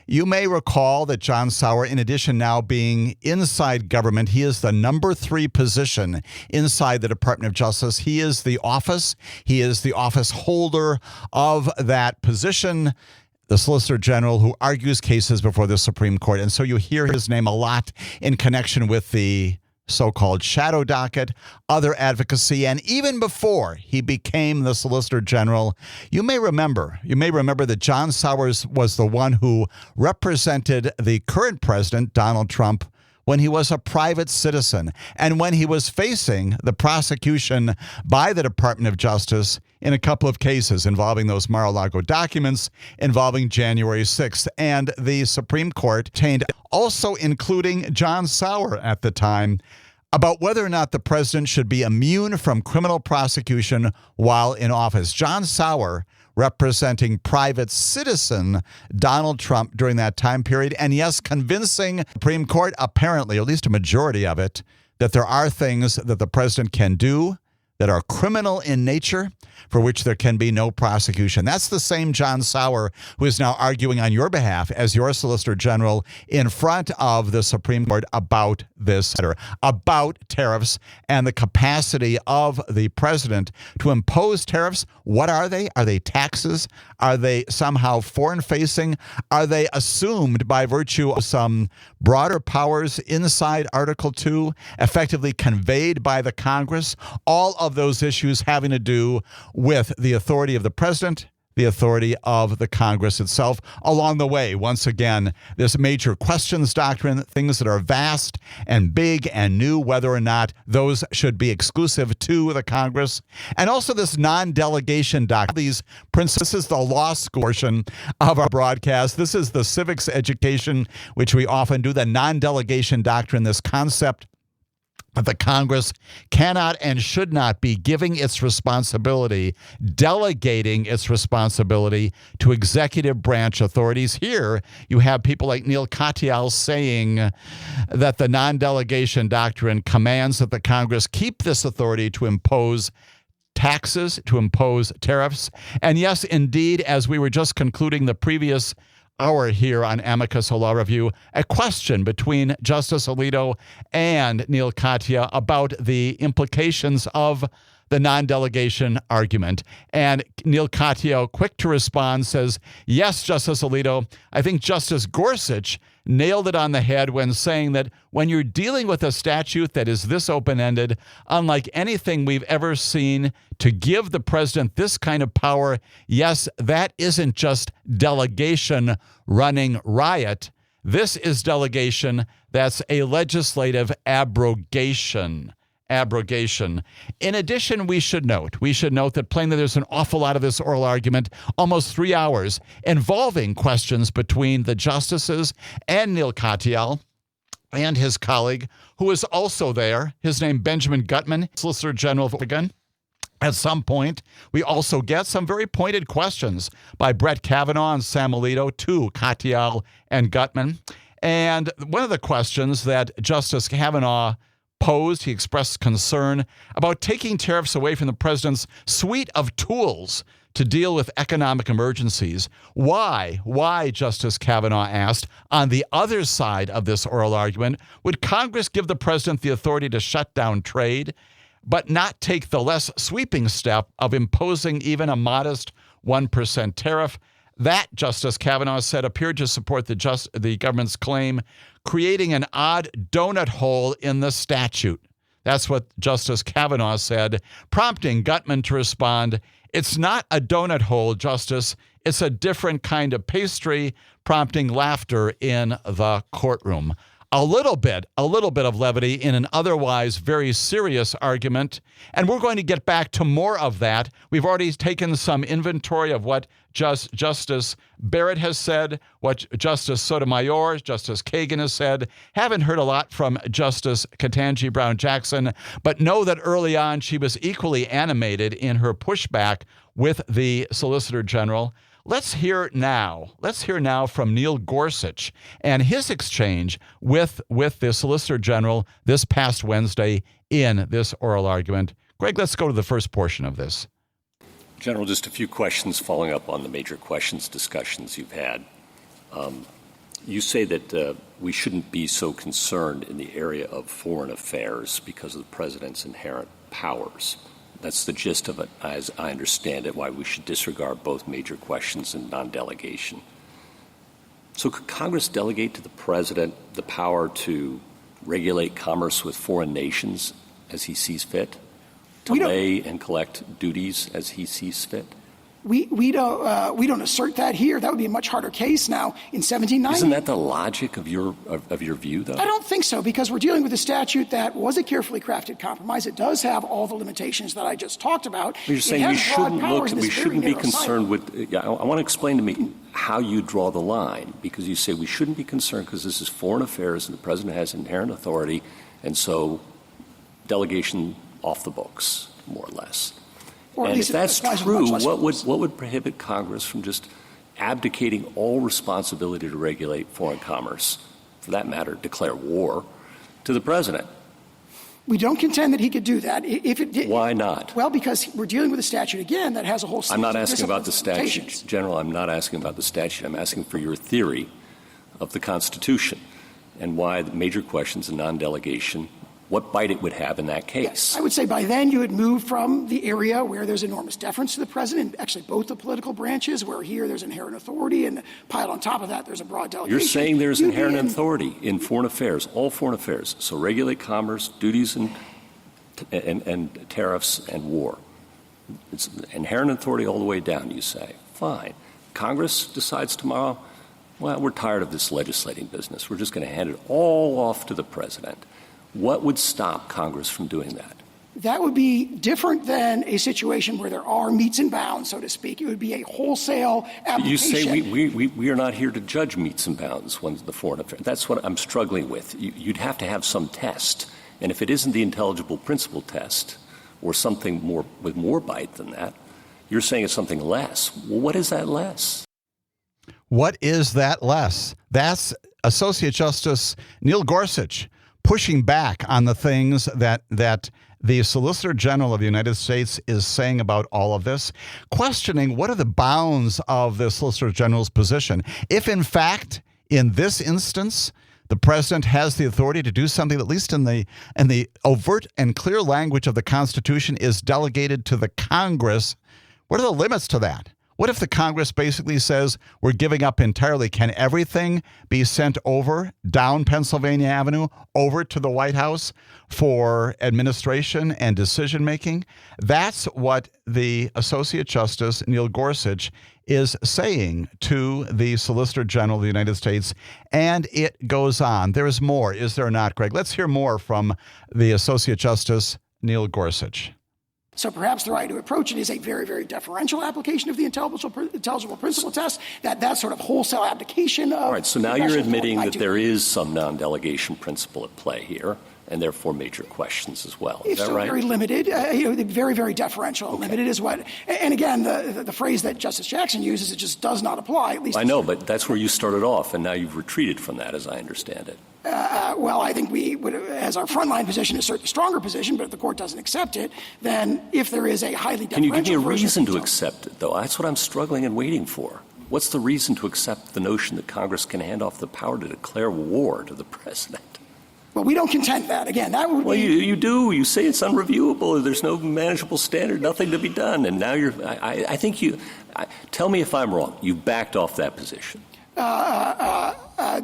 you may recall that John Sauer, in addition now being inside government, he is the number 3 position inside the Department of Justice. He is the office holder of that position, the Solicitor General who argues cases before the Supreme Court. And so you hear his name a lot in connection with the so-called shadow docket, other advocacy, and even before he became the Solicitor General, you may remember that John Sauer was the one who represented the current president, Donald Trump, when he was a private citizen and when he was facing the prosecution by the Department of Justice in a couple of cases involving those Mar-a-Lago documents, involving January 6th. And the Supreme Court obtained, also including John Sauer at the time, about whether or not the president should be immune from criminal prosecution while in office. John Sauer representing private citizen Donald Trump during that time period, and yes, convincing the Supreme Court, apparently, at least a majority of it, that there are things that the president can do that are criminal in nature, for which there can be no prosecution. That's the same John Sauer who is now arguing on your behalf as your Solicitor General in front of the Supreme Court about this matter, about tariffs and the capacity of the president to impose tariffs. What are they? Are they taxes? Are they somehow foreign-facing? Are they assumed by virtue of some broader powers inside Article 2, effectively conveyed by the Congress? All of those issues having to do with the authority of the president, the authority of the Congress itself. Along the way, once again, this major questions doctrine, things that are vast and big and new, whether or not those should be exclusive to the Congress. And also this non-delegation doctrine. These principles, this is the law school portion of our broadcast. This is the civics education, which we often do, the non-delegation doctrine, this concept that the Congress cannot and should not be giving its responsibility, delegating its responsibility to executive branch authorities. Here, you have people like Neil Katyal saying that the non-delegation doctrine commands that the Congress keep this authority to impose taxes, to impose tariffs. And yes, indeed, as we were just concluding the previous hour here on Amicus Law Review, a question between Justice Alito and Neil Katyal about the implications of the non-delegation argument. And Neil Katyal, quick to respond, says, yes, Justice Alito, I think Justice Gorsuch nailed it on the head when saying that when you're dealing with a statute that is this open-ended, unlike anything we've ever seen, to give the president this kind of power, yes, that isn't just delegation running riot. This is delegation that's a legislative abrogation. In addition, we should note that plainly there's an awful lot of this oral argument, almost 3 hours, involving questions between the justices and Neil Katyal and his colleague, who is also there, his name Benjamin Gutman, Solicitor General of Oregon. At some point, we also get some very pointed questions by Brett Kavanaugh and Sam Alito to Katyal and Gutman. And one of the questions that Justice Kavanaugh posed, he expressed concern about taking tariffs away from the president's suite of tools to deal with economic emergencies. Why, Justice Kavanaugh asked, on the other side of this oral argument, would Congress give the president the authority to shut down trade, but not take the less sweeping step of imposing even a modest 1% tariff? That, Justice Kavanaugh said, appeared to support the government's claim, creating an odd donut hole in the statute. That's what Justice Kavanaugh said, prompting Gutman to respond, it's not a donut hole, Justice. It's a different kind of pastry, prompting laughter in the courtroom. a little bit of levity in an otherwise very serious argument. And we're going to get back to more of that. We've already taken some inventory of what Justice Barrett has said, what Justice Sotomayor, Justice Kagan has said. Haven't heard a lot from Justice Ketanji Brown Jackson, but know that early on she was equally animated in her pushback with the Solicitor General. Let's hear now from Neil Gorsuch and his exchange with the Solicitor General this past Wednesday in this oral argument. Greg, let's go to the first portion of this. General, just a few questions following up on the major questions discussions you've had. You say that we shouldn't be so concerned in the area of foreign affairs because of the president's inherent powers. That's the gist of it, as I understand it, why we should disregard both major questions and non-delegation. So could Congress delegate to the president the power to regulate commerce with foreign nations as he sees fit, to lay and collect duties as he sees fit? We don't assert that here. That would be a much harder case now in 1790. Isn't that the logic of your view, though? I don't think so, because we're dealing with a statute that was a carefully crafted compromise. It does have all the limitations that I just talked about. You're saying we shouldn't be concerned with. I want to explain to me how you draw the line, because you say we shouldn't be concerned because this is foreign affairs and the president has inherent authority, and so delegation off the books, more or less. And if that's true, what would prohibit Congress from just abdicating all responsibility to regulate foreign commerce, for that matter, declare war, to the president? We don't contend that he could do that. If it did, why not? Well, because we're dealing with a statute, again, that has a whole series I'm not of asking about the statute. limitations. General, I'm not asking about the statute. I'm asking for your theory of the Constitution and why the major questions and non-delegation, what bite it would have in that case. Yes, I would say by then you would move from the area where there's enormous deference to the president, actually both the political branches, where here there's inherent authority, and piled on top of that there's a broad delegation. You're saying there's inherent authority in foreign affairs, all foreign affairs. So regulate commerce, duties and tariffs and war. It's inherent authority all the way down, you say. Fine. Congress decides tomorrow, well, we're tired of this legislating business. We're just going to hand it all off to the president. What would stop Congress from doing that? That would be different than a situation where there are metes and bounds, so to speak. It would be a wholesale application. You say we are not here to judge metes and bounds when the foreign affairs. That's what I'm struggling with. You'd have to have some test. And if it isn't the intelligible principle test or something more with more bite than that, you're saying it's something less. Well, what is that less? What is that less? That's Associate Justice Neil Gorsuch pushing back on the things that the Solicitor General of the United States is saying about all of this, questioning what are the bounds of the Solicitor General's position. If, in fact, in this instance, the president has the authority to do something, at least in the overt and clear language of the Constitution, is delegated to the Congress, what are the limits to that? What if the Congress basically says we're giving up entirely? Can everything be sent over down Pennsylvania Avenue over to the White House for administration and decision making? That's what the Associate Justice Neil Gorsuch is saying to the Solicitor General of the United States, and it goes on. There is more, is there not, Greg? Let's hear more from the Associate Justice Neil Gorsuch. So perhaps the right to approach it is a very, very deferential application of the intelligible principle test, that sort of wholesale abdication of... All right, so now you're admitting that there is some non-delegation principle at play here, and therefore major questions as well. Is that right? Very limited, very, very deferential. Okay. Limited is what... And again, the phrase that Justice Jackson uses, it just does not apply, at least... I know, but that's where you started off, and now you've retreated from that, as I understand it. Well, I think we would, as our frontline position, assert the stronger position, but if the court doesn't accept it, then if there is a highly deferential... Can you give me a reason to accept it, though? That's what I'm struggling and waiting for. What's the reason to accept the notion that Congress can hand off the power to declare war to the president? Well, we don't contend that. Again, that would be... Well, you do. You say it's unreviewable. There's no manageable standard, nothing to be done. And now you're... I think you... tell me if I'm wrong. You backed off that position.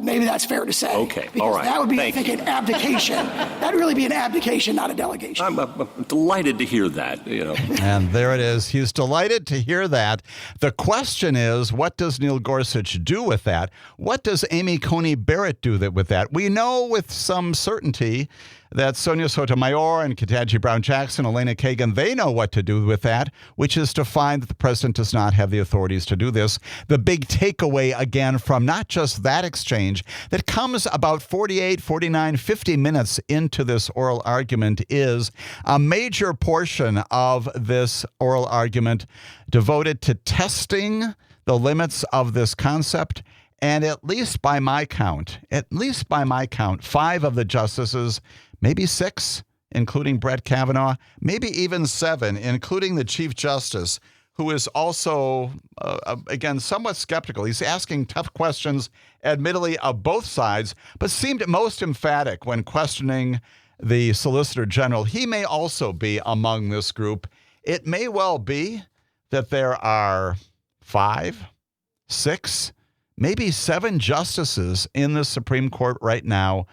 maybe that's fair to say. Okay, because all right. That would be, Thank I think, you. an abdication. That'd really be an abdication, not a delegation. I'm delighted to hear that. And there it is. He's delighted to hear that. The question is, what does Neil Gorsuch do with that? What does Amy Coney Barrett do with that? We know with some certainty that Sonia Sotomayor and Ketanji Brown Jackson, Elena Kagan, they know what to do with that, which is to find that the president does not have the authorities to do this. The big takeaway, again, from not just that exchange that comes about 48, 49, 50 minutes into this oral argument is a major portion of this oral argument devoted to testing the limits of this concept. And at least by my count, 5 of the justices, maybe 6, including Brett Kavanaugh, maybe even 7, including the Chief Justice, who is also, again, somewhat skeptical. He's asking tough questions, admittedly, of both sides, but seemed most emphatic when questioning the Solicitor General. He may also be among this group. It may well be that there are 5, 6, maybe 7 justices in the Supreme Court right now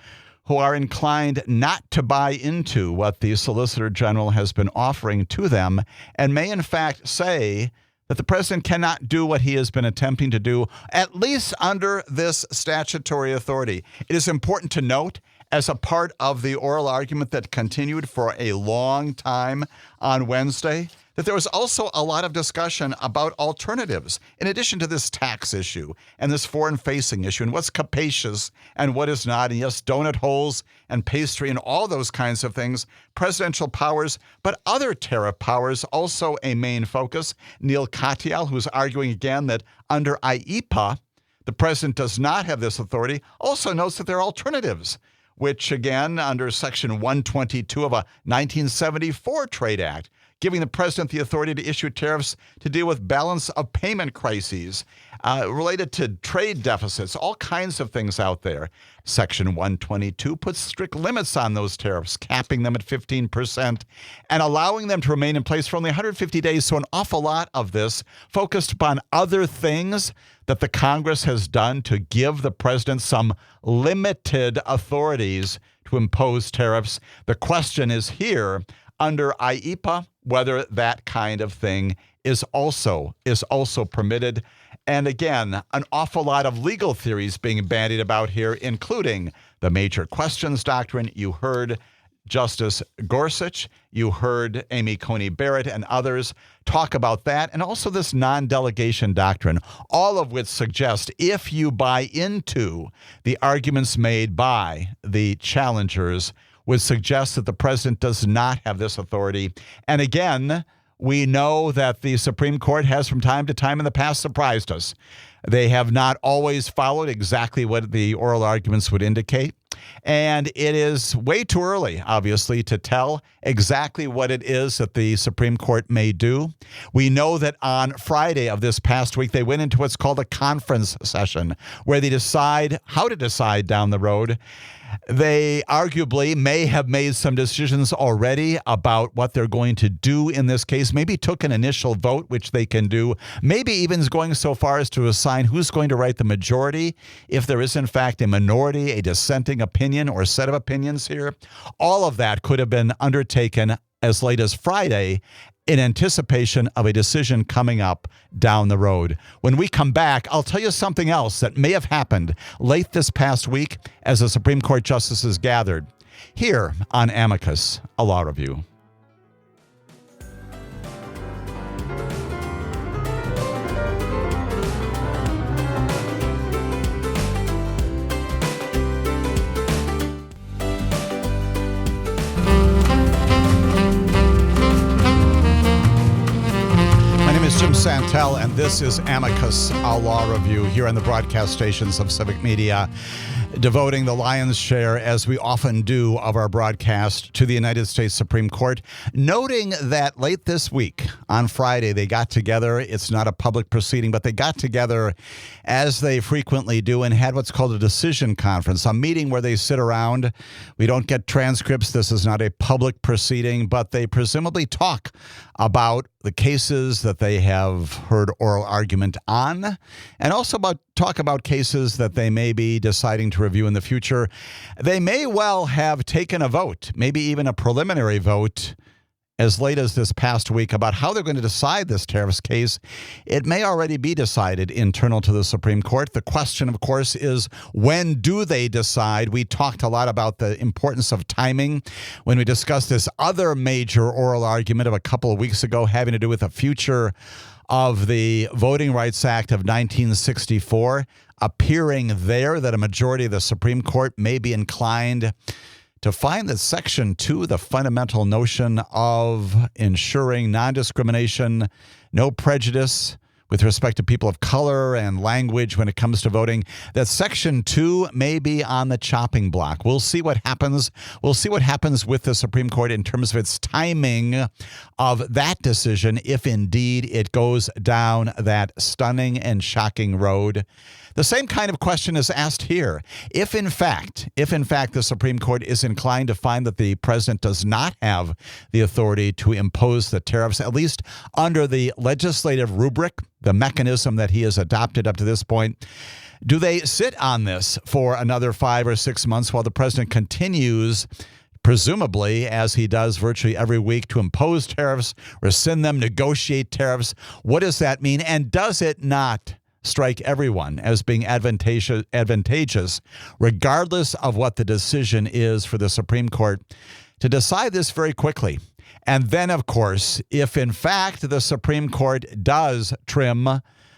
who are inclined not to buy into what the Solicitor General has been offering to them and may in fact say that the president cannot do what he has been attempting to do, at least under this statutory authority. It is important to note, as a part of the oral argument that continued for a long time on Wednesday, that there was also a lot of discussion about alternatives in addition to this tax issue and this foreign-facing issue and what's capacious and what is not. And yes, donut holes and pastry and all those kinds of things, presidential powers, but other tariff powers also a main focus. Neil Katyal, who's arguing again that under IEEPA, the president does not have this authority, also notes that there are alternatives, which again, under Section 122 of a 1974 Trade Act, giving the president the authority to issue tariffs to deal with balance of payment crises related to trade deficits, all kinds of things out there. Section 122 puts strict limits on those tariffs, capping them at 15% and allowing them to remain in place for only 150 days. So an awful lot of this focused upon other things that the Congress has done to give the president some limited authorities to impose tariffs. The question is here, under IEEPA, whether that kind of thing is also permitted. And again, an awful lot of legal theories being bandied about here, including the major questions doctrine. You heard Justice Gorsuch, you heard Amy Coney Barrett and others talk about that, and also this non-delegation doctrine, all of which suggest if you buy into the arguments made by the challengers, would suggest that the president does not have this authority. And again, we know that the Supreme Court has from time to time in the past surprised us. They have not always followed exactly what the oral arguments would indicate. And it is way too early, obviously, to tell exactly what it is that the Supreme Court may do. We know that on Friday of this past week, they went into what's called a conference session, where they decide how to decide down the road. They arguably may have made some decisions already about what they're going to do in this case, maybe took an initial vote, which they can do, maybe even is going so far as to assign who's going to write the majority, if there is in fact a minority, a dissenting opinion or set of opinions here. All of that could have been undertaken as late as Friday in anticipation of a decision coming up down the road. When we come back, I'll tell you something else that may have happened late this past week as the Supreme Court justices gathered here on Amicus, a Law Review. Jim Santel, and this is Amicus, a Law Review, here on the broadcast stations of Civic Media, devoting the lion's share, as we often do, of our broadcast to the United States Supreme Court, noting that late this week, on Friday, they got together. It's not a public proceeding, but they got together, as they frequently do, and had what's called a decision conference, a meeting where they sit around. We don't get transcripts. This is not a public proceeding, but they presumably talk about the cases that they have heard oral argument on, and also talk about cases that they may be deciding to review in the future. They may well have taken a vote, maybe even a preliminary vote, as late as this past week about how they're going to decide this tariffs case. It may already be decided internal to the Supreme Court. The question, of course, is when do they decide? We talked a lot about the importance of timing when we discussed this other major oral argument of a couple of weeks ago having to do with the future of the Voting Rights Act of 1964, appearing there that a majority of the Supreme Court may be inclined to find that Section 2, the fundamental notion of ensuring non-discrimination, no prejudice with respect to people of color and language when it comes to voting, that Section 2 may be on the chopping block. We'll see what happens. We'll see what happens with the Supreme Court in terms of its timing of that decision, if indeed it goes down that stunning and shocking road. The same kind of question is asked here. If in fact the Supreme Court is inclined to find that the president does not have the authority to impose the tariffs, at least under the legislative rubric, the mechanism that he has adopted up to this point, do they sit on this for another 5 or 6 months while the president continues, presumably, as he does virtually every week, to impose tariffs, rescind them, negotiate tariffs? What does that mean? And does it not strike everyone as being advantageous, regardless of what the decision is, for the Supreme Court to decide this very quickly? And then, of course, if in fact the Supreme Court does trim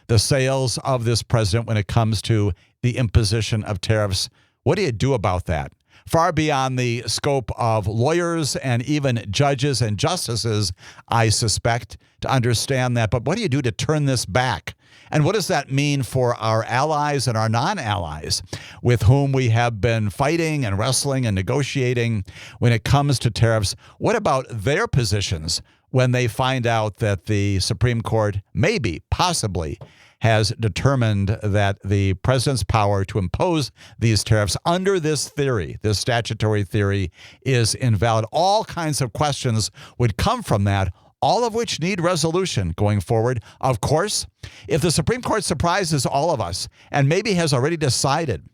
the sails of this president when it comes to the imposition of tariffs, what do you do about that? Far beyond the scope of lawyers and even judges and justices, I suspect, to understand that. But what do you do to turn this back? And what does that mean for our allies and our non-allies with whom we have been fighting and wrestling and negotiating when it comes to tariffs? What about their positions when they find out that the Supreme Court possibly has determined that the president's power to impose these tariffs under this theory, this statutory theory, is invalid? All kinds of questions would come from that, all of which need resolution going forward. Of course, if the Supreme Court surprises all of us and maybe has already decided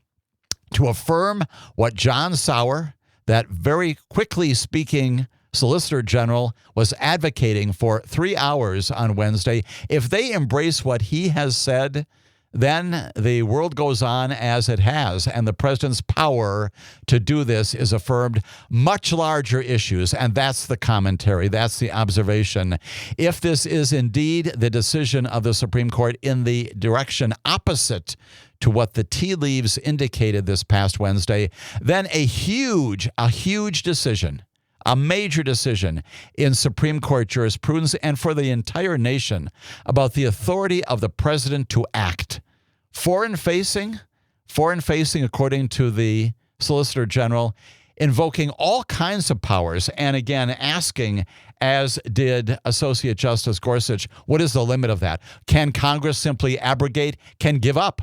to affirm what John Sauer, that very quickly speaking Solicitor General, was advocating for 3 hours on Wednesday, if they embrace what he has said, then the world goes on as it has, and the president's power to do this is affirmed. Much larger issues, and that's the commentary, that's the observation. If this is indeed the decision of the Supreme Court in the direction opposite to what the tea leaves indicated this past Wednesday, then a huge decision, a major decision in Supreme Court jurisprudence and for the entire nation about the authority of the president to act. Foreign-facing, according to the Solicitor General, invoking all kinds of powers, and again asking, as did Associate Justice Gorsuch, what is the limit of that? Can Congress simply abrogate, can give up,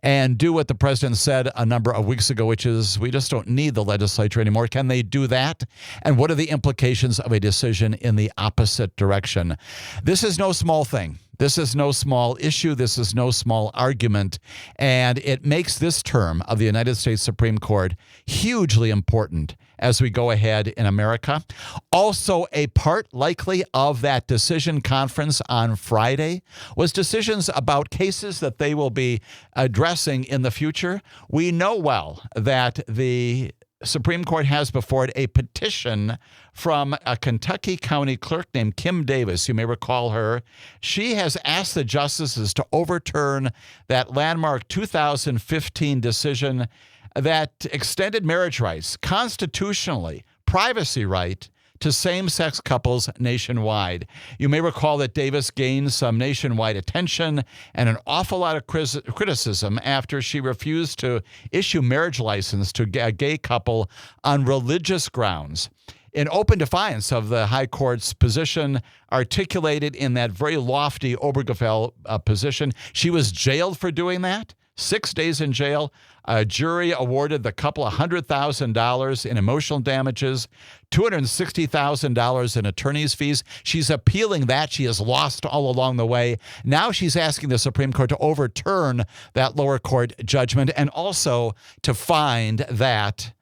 and do what the president said a number of weeks ago, which is we just don't need the legislature anymore? Can they do that? And what are the implications of a decision in the opposite direction? This is no small thing. This is no small issue. This is no small argument. And it makes this term of the United States Supreme Court hugely important as we go ahead in America. Also, a part likely of that decision conference on Friday was decisions about cases that they will be addressing in the future. We know well that the Supreme Court has before it a petition from a Kentucky County clerk named Kim Davis. You may recall her. She has asked the justices to overturn that landmark 2015 decision that extended marriage rights constitutionally, privacy right, to same-sex couples nationwide. You may recall that Davis gained some nationwide attention and an awful lot of criticism after she refused to issue marriage license to a gay couple on religious grounds, in open defiance of the High Court's position articulated in that very lofty Obergefell position. She was jailed for doing that. 6 days in jail. A jury awarded the couple $100,000 in emotional damages, $260,000 in attorney's fees. She's appealing that. She has lost all along the way. Now she's asking the Supreme Court to overturn that lower court judgment and also to find that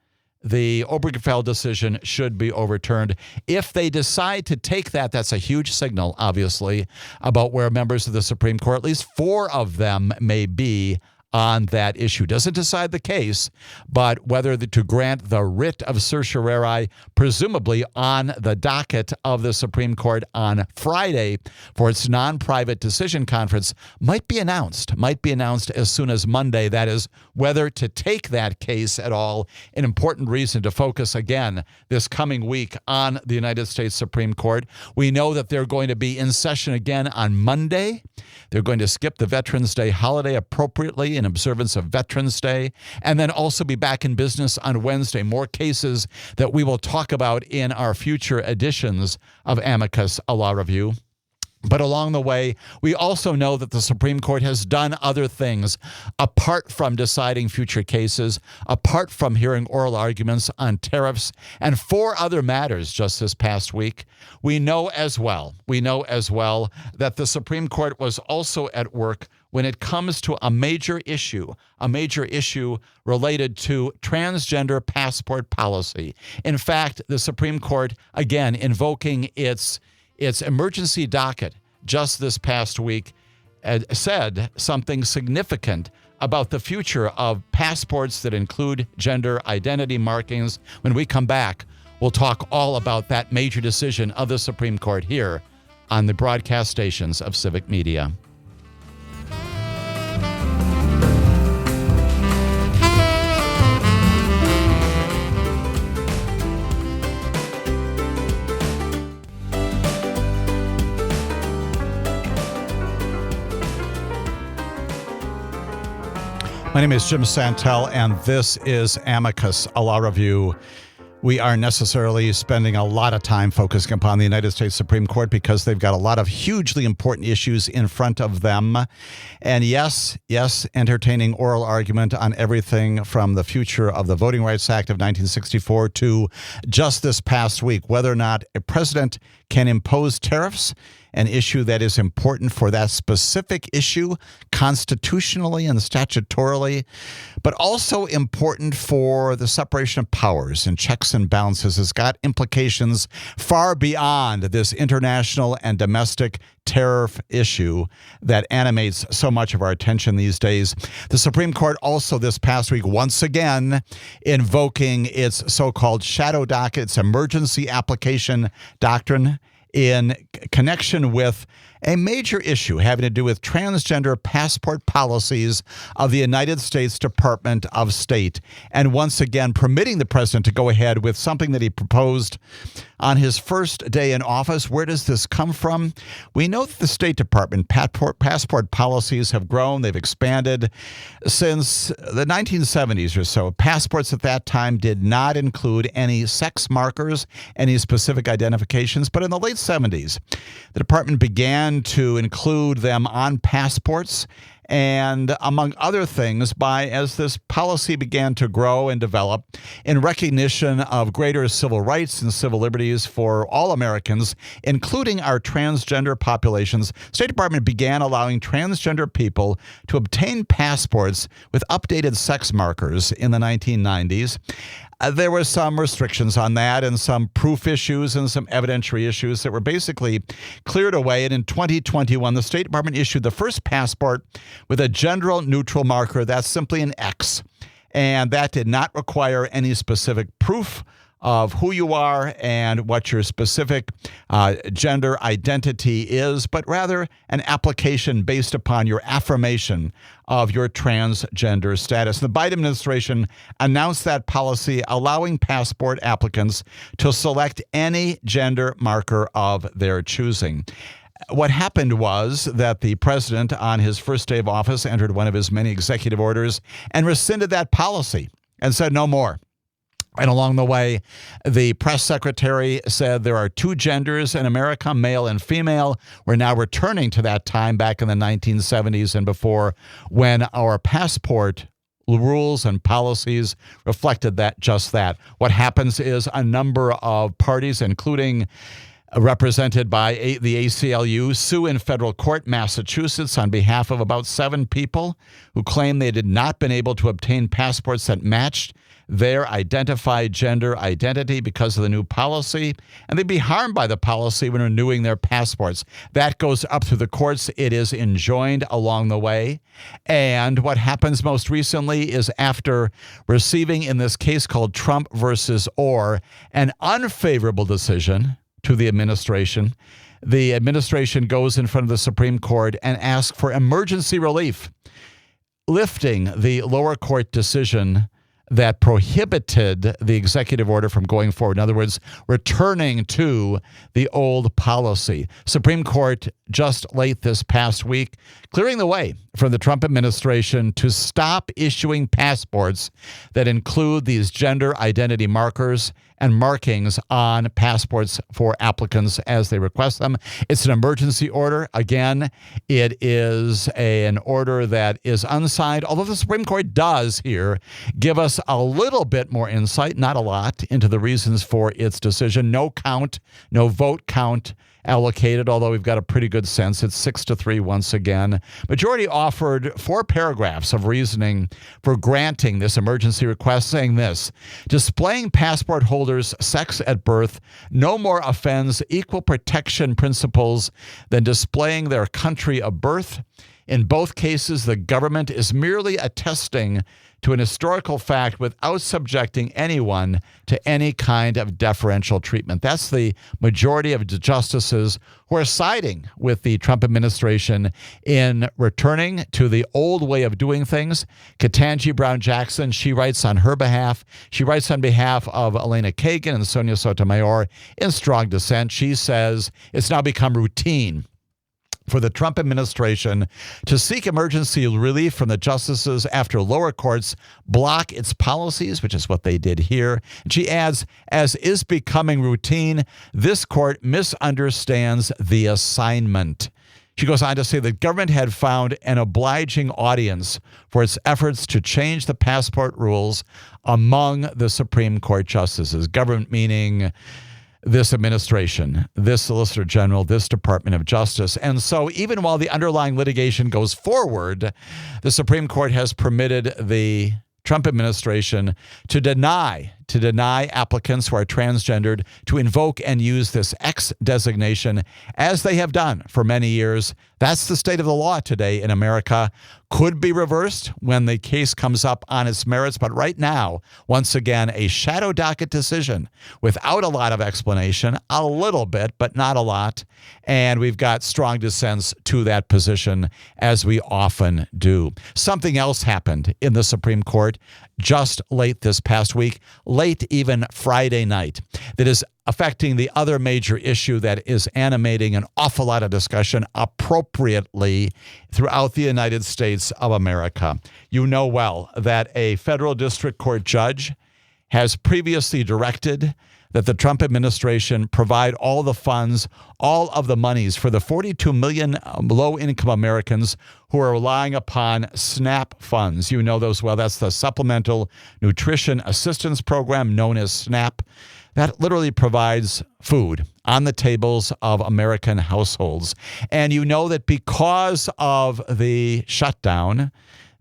the Obergefell decision should be overturned. If they decide to take that, that's a huge signal, obviously, about where members of the Supreme Court, at least 4 of them, may be on that issue. Doesn't decide the case, but whether to grant the writ of certiorari, presumably on the docket of the Supreme Court on Friday for its non-private decision conference, might be announced as soon as Monday. That is, whether to take that case at all. An important reason to focus again this coming week on the United States Supreme Court. We know that they're going to be in session again on Monday. They're going to skip the Veterans Day holiday appropriately in observance of Veterans Day, and then also be back in business on Wednesday. More cases that we will talk about in our future editions of Amicus a Law Review. But along the way, we also know that the Supreme Court has done other things apart from deciding future cases, apart from hearing oral arguments on tariffs and 4 other matters just this past week. We know as well that the Supreme Court was also at work when it comes to a major issue related to transgender passport policy. In fact, the Supreme Court, again, invoking its emergency docket just this past week, said something significant about the future of passports that include gender identity markings. When we come back, we'll talk all about that major decision of the Supreme Court here on the broadcast stations of Civic Media. My name is Jim Santel, and this is Amicus, a Law Review. We are necessarily spending a lot of time focusing upon the United States Supreme Court because they've got a lot of hugely important issues in front of them. And yes, entertaining oral argument on everything from the future of the Voting Rights Act of 1964 to just this past week, whether or not a president can impose tariffs, an issue that is important for that specific issue constitutionally and statutorily, but also important for the separation of powers and checks and balances. Has got implications far beyond this international and domestic tariff issue that animates so much of our attention these days. The Supreme Court also this past week, once again, invoking its so-called shadow docket, its emergency application doctrine, in connection with a major issue having to do with transgender passport policies of the United States Department of State. And once again, permitting the president to go ahead with something that he proposed on his first day in office. Where does this come from? We know that the State Department passport policies have grown. They've expanded since the 1970s or so. Passports at that time did not include any sex markers, any specific identifications. But in the late 70s, the department began to include them on passports, and among other things, as this policy began to grow and develop in recognition of greater civil rights and civil liberties for all Americans, including our transgender populations, State Department began allowing transgender people to obtain passports with updated sex markers in the 1990s. There were some restrictions on that and some proof issues and some evidentiary issues that were basically cleared away. And in 2021, the State Department issued the first passport with a gender-neutral marker. That's simply an X. And that did not require any specific proof of who you are and what your specific gender identity is, but rather an application based upon your affirmation of your transgender status. The Biden administration announced that policy, allowing passport applicants to select any gender marker of their choosing. What happened was that the president, on his first day of office, entered one of his many executive orders and rescinded that policy and said no more. And along the way, the press secretary said there are two genders in America, male and female. We're now returning to that time back in the 1970s and before, when our passport rules and policies reflected just that. What happens is a number of parties, including represented by the ACLU, sue in federal court, Massachusetts, on behalf of about 7 people who claim they had not been able to obtain passports that matched their identified gender identity because of the new policy, and they'd be harmed by the policy when renewing their passports. That goes up through the courts. It is enjoined along the way. And what happens most recently is, after receiving, in this case called Trump versus Orr, an unfavorable decision to the administration goes in front of the Supreme Court and asks for emergency relief, lifting the lower court decision that prohibited the executive order from going forward. In other words, returning to the old policy. Supreme Court just late this past week clearing the way for the Trump administration to stop issuing passports that include these gender identity markers and markings on passports for applicants as they request them. It's an emergency order. Again, it is an order that is unsigned, although the Supreme Court does here give us a little bit more insight, not a lot, into the reasons for its decision. No vote count allocated, although we've got a pretty good sense. It's 6-3 once again. Majority offered 4 paragraphs of reasoning for granting this emergency request, saying this: displaying passport holders' sex at birth no more offends equal protection principles than displaying their country of birth. In both cases, the government is merely attesting to an historical fact without subjecting anyone to any kind of deferential treatment. That's the majority of justices who are siding with the Trump administration in returning to the old way of doing things. Ketanji Brown Jackson, she writes on her behalf. She writes on behalf of Elena Kagan and Sonia Sotomayor in strong dissent. She says it's now become routine for the Trump administration to seek emergency relief from the justices after lower courts block its policies, which is what they did here. And she adds, as is becoming routine, this court misunderstands the assignment. She goes on to say the government had found an obliging audience for its efforts to change the passport rules among the Supreme Court justices. Government meaning this administration, this Solicitor General, this Department of Justice. And so even while the underlying litigation goes forward, the Supreme Court has permitted the Trump administration to deny applicants who are transgendered to invoke and use this X designation, as they have done for many years. That's the state of the law today in America. Could be reversed when the case comes up on its merits, but right now, once again, a shadow docket decision without a lot of explanation, a little bit, but not a lot. And we've got strong dissents to that position, as we often do. Something else happened in the Supreme Court just late this past week, late even Friday night, that is affecting the other major issue that is animating an awful lot of discussion appropriately throughout the United States of America. You know well that a federal district court judge has previously directed that the Trump administration provide all the funds, all of the monies for the 42 million low-income Americans who are relying upon SNAP funds. You know those well. That's the Supplemental Nutrition Assistance Program, known as SNAP. That literally provides food on the tables of American households. And you know that because of the shutdown,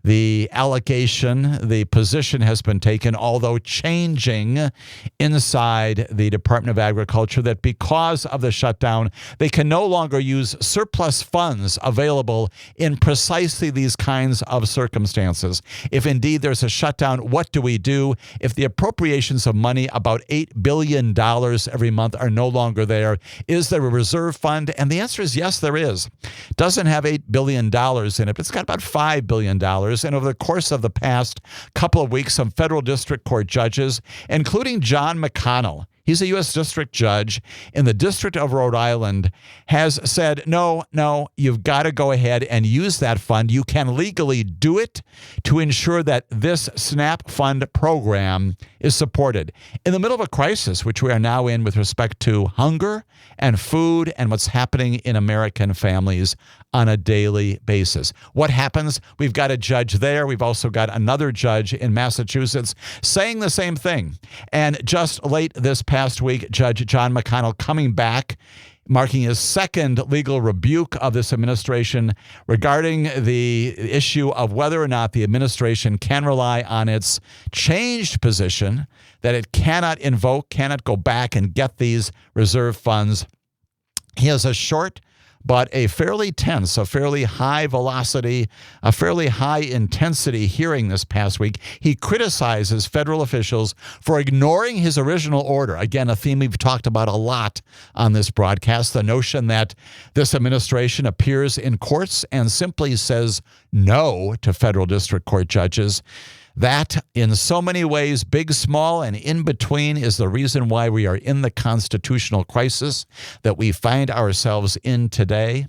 the allegation, the position has been taken, although changing inside the Department of Agriculture, that because of the shutdown, they can no longer use surplus funds available in precisely these kinds of circumstances. If indeed there's a shutdown, what do we do? If the appropriations of money, about $8 billion every month, are no longer there, is there a reserve fund? And the answer is yes, there is. It doesn't have $8 billion in it, but it's got about $5 billion. And over the course of the past couple of weeks, some federal district court judges, including John McConnell, he's a U.S. district judge in the District of Rhode Island, has said, no, you've got to go ahead and use that fund. You can legally do it to ensure that this SNAP fund program is supported in the middle of a crisis, which we are now in with respect to hunger and food and what's happening in American families on a daily basis. What happens? We've got a judge there. We've also got another judge in Massachusetts saying the same thing. And just late this past week, Judge John McConnell coming back, marking his second legal rebuke of this administration regarding the issue of whether or not the administration can rely on its changed position that it cannot invoke, cannot go back and get these reserve funds. He has a short but a fairly tense, a fairly high velocity, a fairly high intensity hearing this past week. He criticizes federal officials for ignoring his original order. Again, a theme we've talked about a lot on this broadcast, the notion that this administration appears in courts and simply says no to federal district court judges. That, in so many ways, big, small, and in between, is the reason why we are in the constitutional crisis that we find ourselves in today.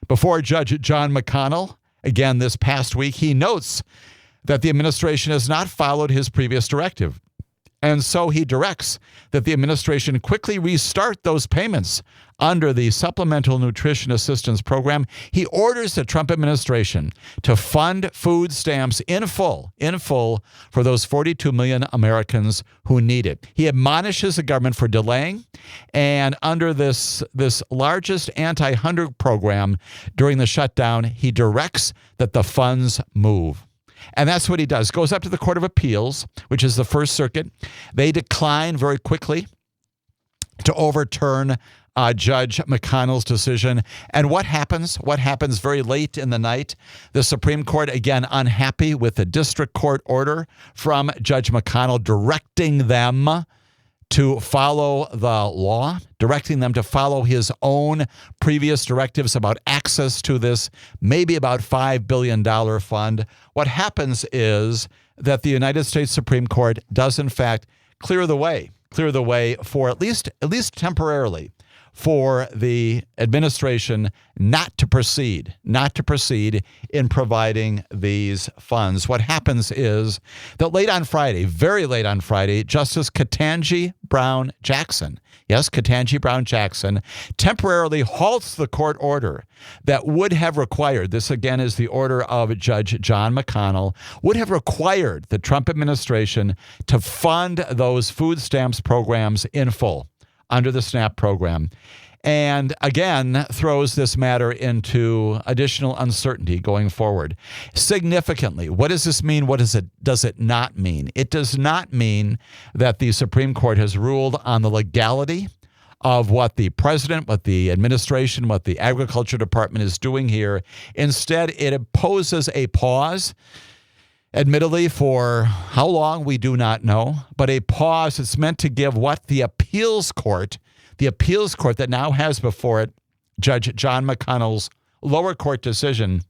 Before Judge John McConnell, again this past week, he notes that the administration has not followed his previous directive. And so he directs that the administration quickly restart those payments under the Supplemental Nutrition Assistance Program. He orders the Trump administration to fund food stamps in full for those 42 million Americans who need it. He admonishes the government for delaying, and under this largest anti-hunger program during the shutdown, he directs that the funds move. And that's what he does. Goes up to the Court of Appeals, which is the First Circuit. They decline very quickly to overturn Judge McConnell's decision. And what happens? What happens very late in the night? The Supreme Court, again, unhappy with the district court order from Judge McConnell directing them to follow the law, directing them to follow his own previous directives about access to this, maybe about $5 billion fund. What happens is that the United States Supreme Court does, in fact, clear the way for at least temporarily, for the administration not to proceed in providing these funds. What happens is that very late on Friday, Justice Ketanji Brown Jackson, temporarily halts the court order that would have required, this again is the order of Judge John McConnell, would have required the Trump administration to fund those food stamps programs in full under the SNAP program, and again throws this matter into additional uncertainty going forward. Significantly, what does this mean? What does it not mean? It does not mean that the Supreme Court has ruled on the legality of what the president, what the administration, what the Agriculture Department is doing here. Instead, it imposes a pause, admittedly, for how long, we do not know, but a pause that's meant to give what the appeals court that now has before it Judge John McConnell's lower court decision,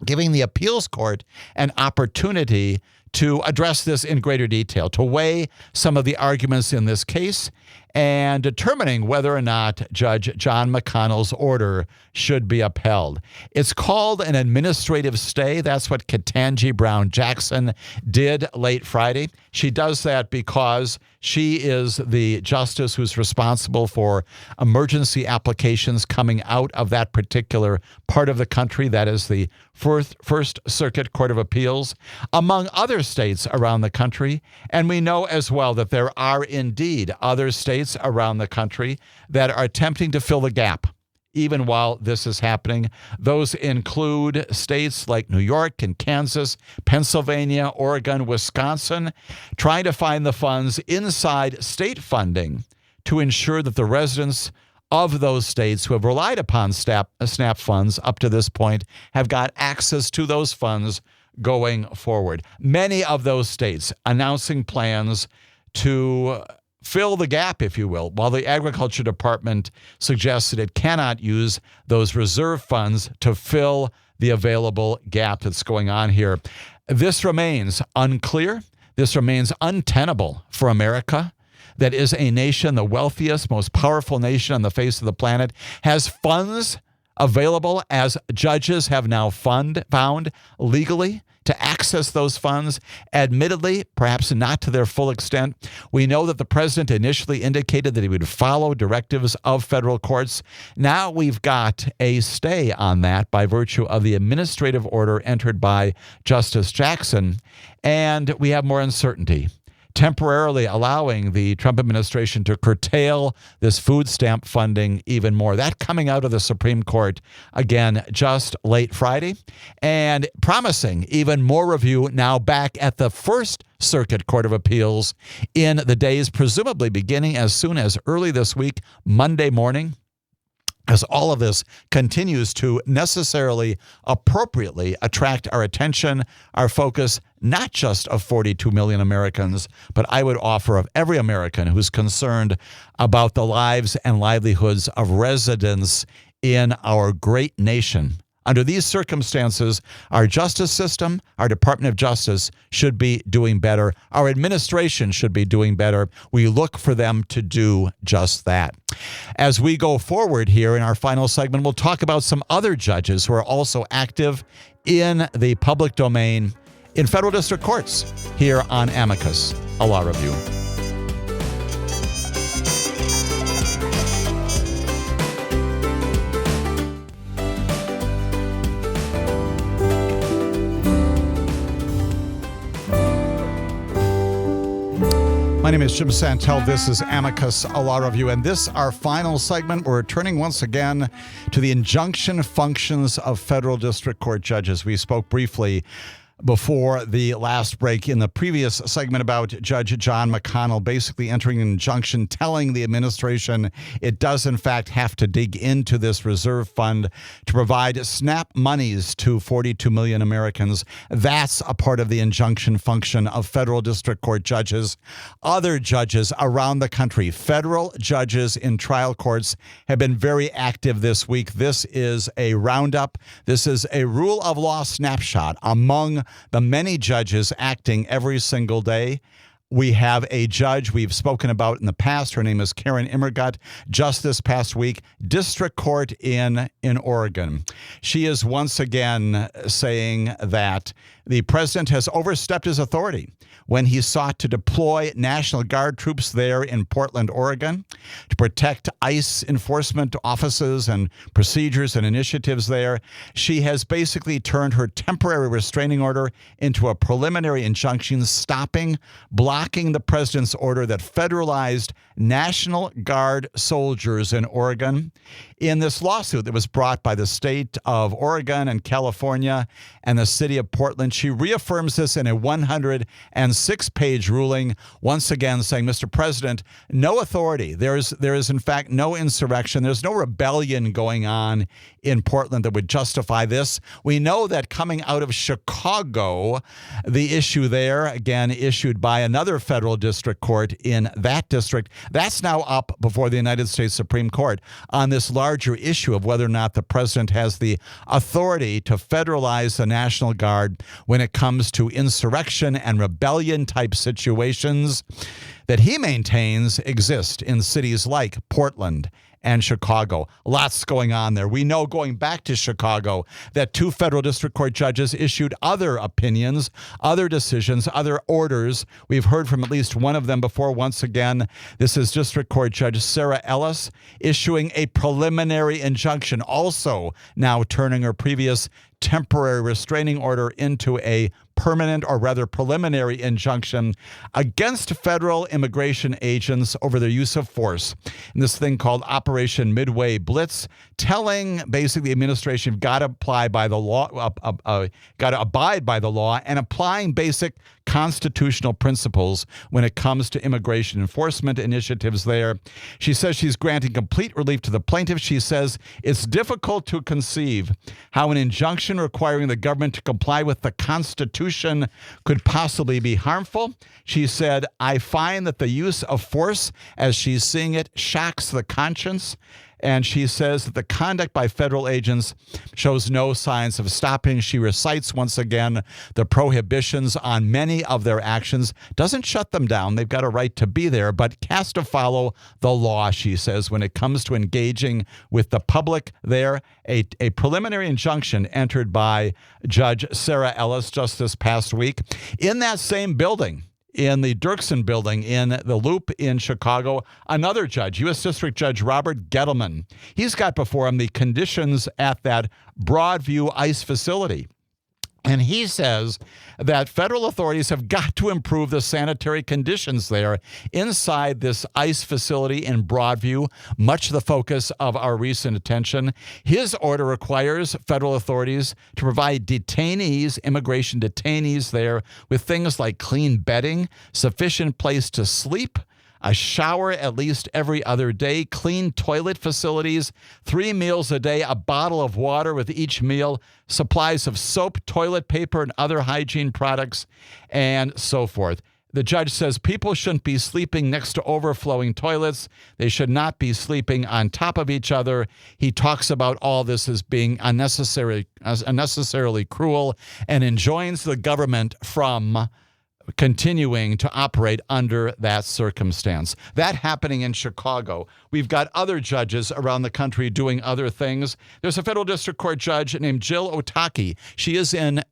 giving the appeals court an opportunity to address this in greater detail, to weigh some of the arguments in this case, and determining whether or not Judge John McConnell's order should be upheld. It's called an administrative stay. That's what Ketanji Brown Jackson did late Friday. She does that because she is the justice who's responsible for emergency applications coming out of that particular part of the country. That is the First Circuit Court of Appeals, among other states around the country. And we know as well that there are indeed other states around the country that are attempting to fill the gap, even while this is happening. Those include states like New York and Kansas, Pennsylvania, Oregon, Wisconsin, trying to find the funds inside state funding to ensure that the residents of those states who have relied upon SNAP funds up to this point have got access to those funds going forward. Many of those states announcing plans to fill the gap, if you will, while the Agriculture Department suggests that it cannot use those reserve funds to fill the available gap that's going on here. This remains unclear. This remains untenable for America, that is a nation, the wealthiest, most powerful nation on the face of the planet, has funds available, as judges have now found legally, to access those funds. Admittedly, perhaps not to their full extent. We know that the president initially indicated that he would follow directives of federal courts. Now we've got a stay on that by virtue of the administrative order entered by Justice Jackson, and we have more uncertainty, temporarily allowing the Trump administration to curtail this food stamp funding even more. That coming out of the Supreme Court, again, just late Friday, and promising even more review now back at the First Circuit Court of Appeals in the days presumably beginning as soon as early this week, Monday morning. As all of this continues to necessarily, appropriately attract our attention, our focus, not just of 42 million Americans, but I would offer of every American who's concerned about the lives and livelihoods of residents in our great nation. Under these circumstances, our justice system, our Department of Justice should be doing better. Our administration should be doing better. We look for them to do just that. As we go forward here in our final segment, we'll talk about some other judges who are also active in the public domain in federal district courts here on Amicus, a law review. My name is Jim Santel. This is Amicus, a law review, and this our final segment. We're returning once again to the injunction functions of federal district court judges. We spoke briefly before the last break in the previous segment about Judge John McConnell basically entering an injunction telling the administration it does in fact have to dig into this reserve fund to provide SNAP monies to 42 million Americans. That's a part of the injunction function of federal district court judges. Other judges around the country, federal judges in trial courts, have been very active this week. This is a roundup. This is a rule of law snapshot among the many judges acting every single day. We have a judge we've spoken about in the past. Her name is Karen Immergut. Just this past week, district court in Oregon. She is once again saying that the president has overstepped his authority when he sought to deploy National Guard troops there in Portland, Oregon, to protect ICE enforcement offices and procedures and initiatives there. She has basically turned her temporary restraining order into a preliminary injunction, blocking the president's order that federalized National Guard soldiers in Oregon. In this lawsuit that was brought by the state of Oregon and California and the city of Portland, she reaffirms this in a 106-page ruling, once again saying, Mr. President, no authority. There is in fact no insurrection. There's no rebellion going on in Portland that would justify this. We know that coming out of Chicago, the issue there, again, issued by another federal district court in that district, that's now up before the United States Supreme Court on this larger issue of whether or not the president has the authority to federalize the National Guard when it comes to insurrection and rebellion type situations that he maintains exist in cities like Portland and Chicago. Lots going on there. We know, going back to Chicago, that two federal district court judges issued other opinions, other decisions, other orders. We've heard from at least one of them before. Once again, this is District Court Judge Sarah Ellis issuing a preliminary injunction, also now turning her previous temporary restraining order into a permanent, or rather preliminary, injunction against federal immigration agents over their use of force in this thing called Operation Midway Blitz, telling basically the administration you've got to apply by the law, got to abide by the law, and applying basic constitutional principles when it comes to immigration enforcement initiatives there. She says she's granting complete relief to the plaintiff. She says it's difficult to conceive how an injunction requiring the government to comply with the Constitution could possibly be harmful. She said, I find that the use of force, as she's seeing it, shocks the conscience. And she says that the conduct by federal agents shows no signs of stopping. She recites once again the prohibitions on many of their actions. Doesn't shut them down. They've got a right to be there, but has to follow the law, she says, when it comes to engaging with the public there. A preliminary injunction entered by Judge Sarah Ellis just this past week in that same building, in the Dirksen building in the Loop in Chicago. Another judge, U.S. District Judge Robert Gettleman, he's got before him the conditions at that Broadview ICE facility. And he says that federal authorities have got to improve the sanitary conditions there inside this ICE facility in Broadview, much the focus of our recent attention. His order requires federal authorities to provide detainees, immigration detainees there, with things like clean bedding, sufficient place to sleep, a shower at least every other day, clean toilet facilities, 3 meals a day, a bottle of water with each meal, supplies of soap, toilet paper, and other hygiene products, and so forth. The judge says people shouldn't be sleeping next to overflowing toilets. They should not be sleeping on top of each other. He talks about all this as being unnecessarily cruel and enjoins the government from continuing to operate under that circumstance. That happening in Chicago. We've got other judges around the country doing other things. There's a federal district court judge named Jill Otake. She is in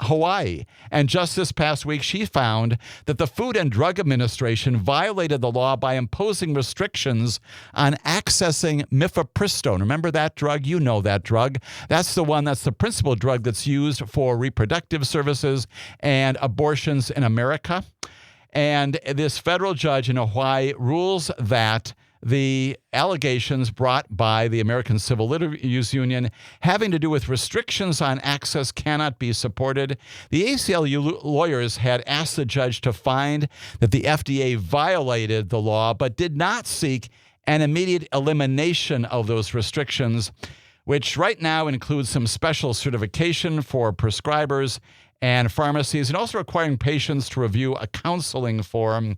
Hawaii. And just this past week, she found that the Food and Drug Administration violated the law by imposing restrictions on accessing mifepristone. Remember that drug? You know that drug. That's the principal drug that's used for reproductive services and abortions in America. And this federal judge in Hawaii rules that the allegations brought by the American Civil Liberties Union having to do with restrictions on access cannot be supported. The ACLU lawyers had asked the judge to find that the FDA violated the law, but did not seek an immediate elimination of those restrictions, which right now includes some special certification for prescribers and pharmacies, and also requiring patients to review a counseling form.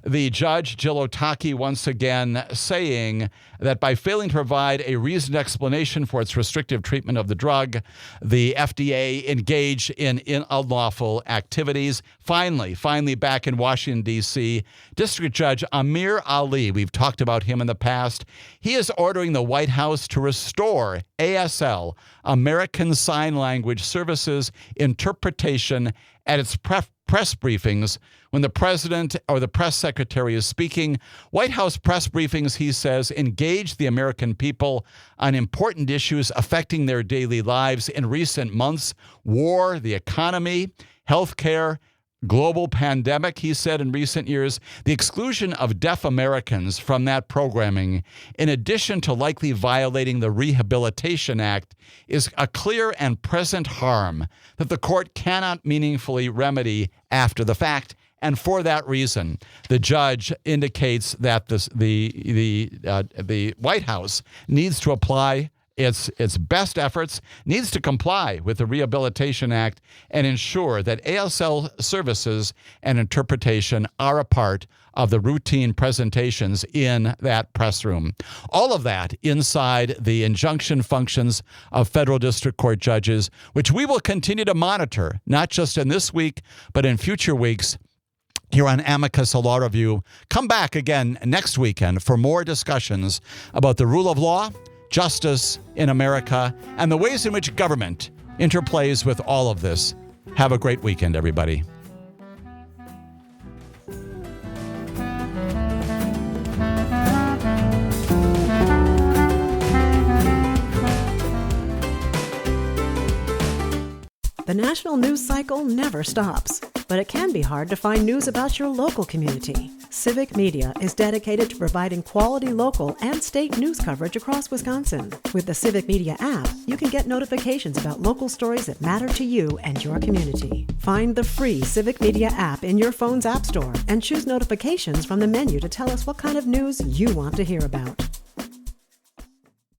The judge, Jill Otake, once again saying that by failing to provide a reasoned explanation for its restrictive treatment of the drug, the FDA engaged in unlawful activities. Finally, back in Washington, D.C., District Judge Amir Ali, we've talked about him in the past, he is ordering the White House to restore ASL, American Sign Language Services, interpretation at its press briefings when the president or the press secretary is speaking. White House press briefings, he says, engage the American people on important issues affecting their daily lives in recent months: war, the economy, healthcare, global pandemic. He said in recent years, the exclusion of deaf Americans from that programming, in addition to likely violating the Rehabilitation Act, is a clear and present harm that the court cannot meaningfully remedy after the fact. And for that reason, the judge indicates that the White House needs to apply its best efforts, needs to comply with the Rehabilitation Act and ensure that ASL services and interpretation are a part of the routine presentations in that press room. All of that inside the injunction functions of federal district court judges, which we will continue to monitor, not just in this week, but in future weeks here on Amicus Law Review. Come back again next weekend for more discussions about the rule of law, justice in America, and the ways in which government interplays with all of this. Have a great weekend, everybody. The national news cycle never stops, but it can be hard to find news about your local community. Civic Media is dedicated to providing quality local and state news coverage across Wisconsin. With the Civic Media app, you can get notifications about local stories that matter to you and your community. Find the free Civic Media app in your phone's app store and choose notifications from the menu to tell us what kind of news you want to hear about.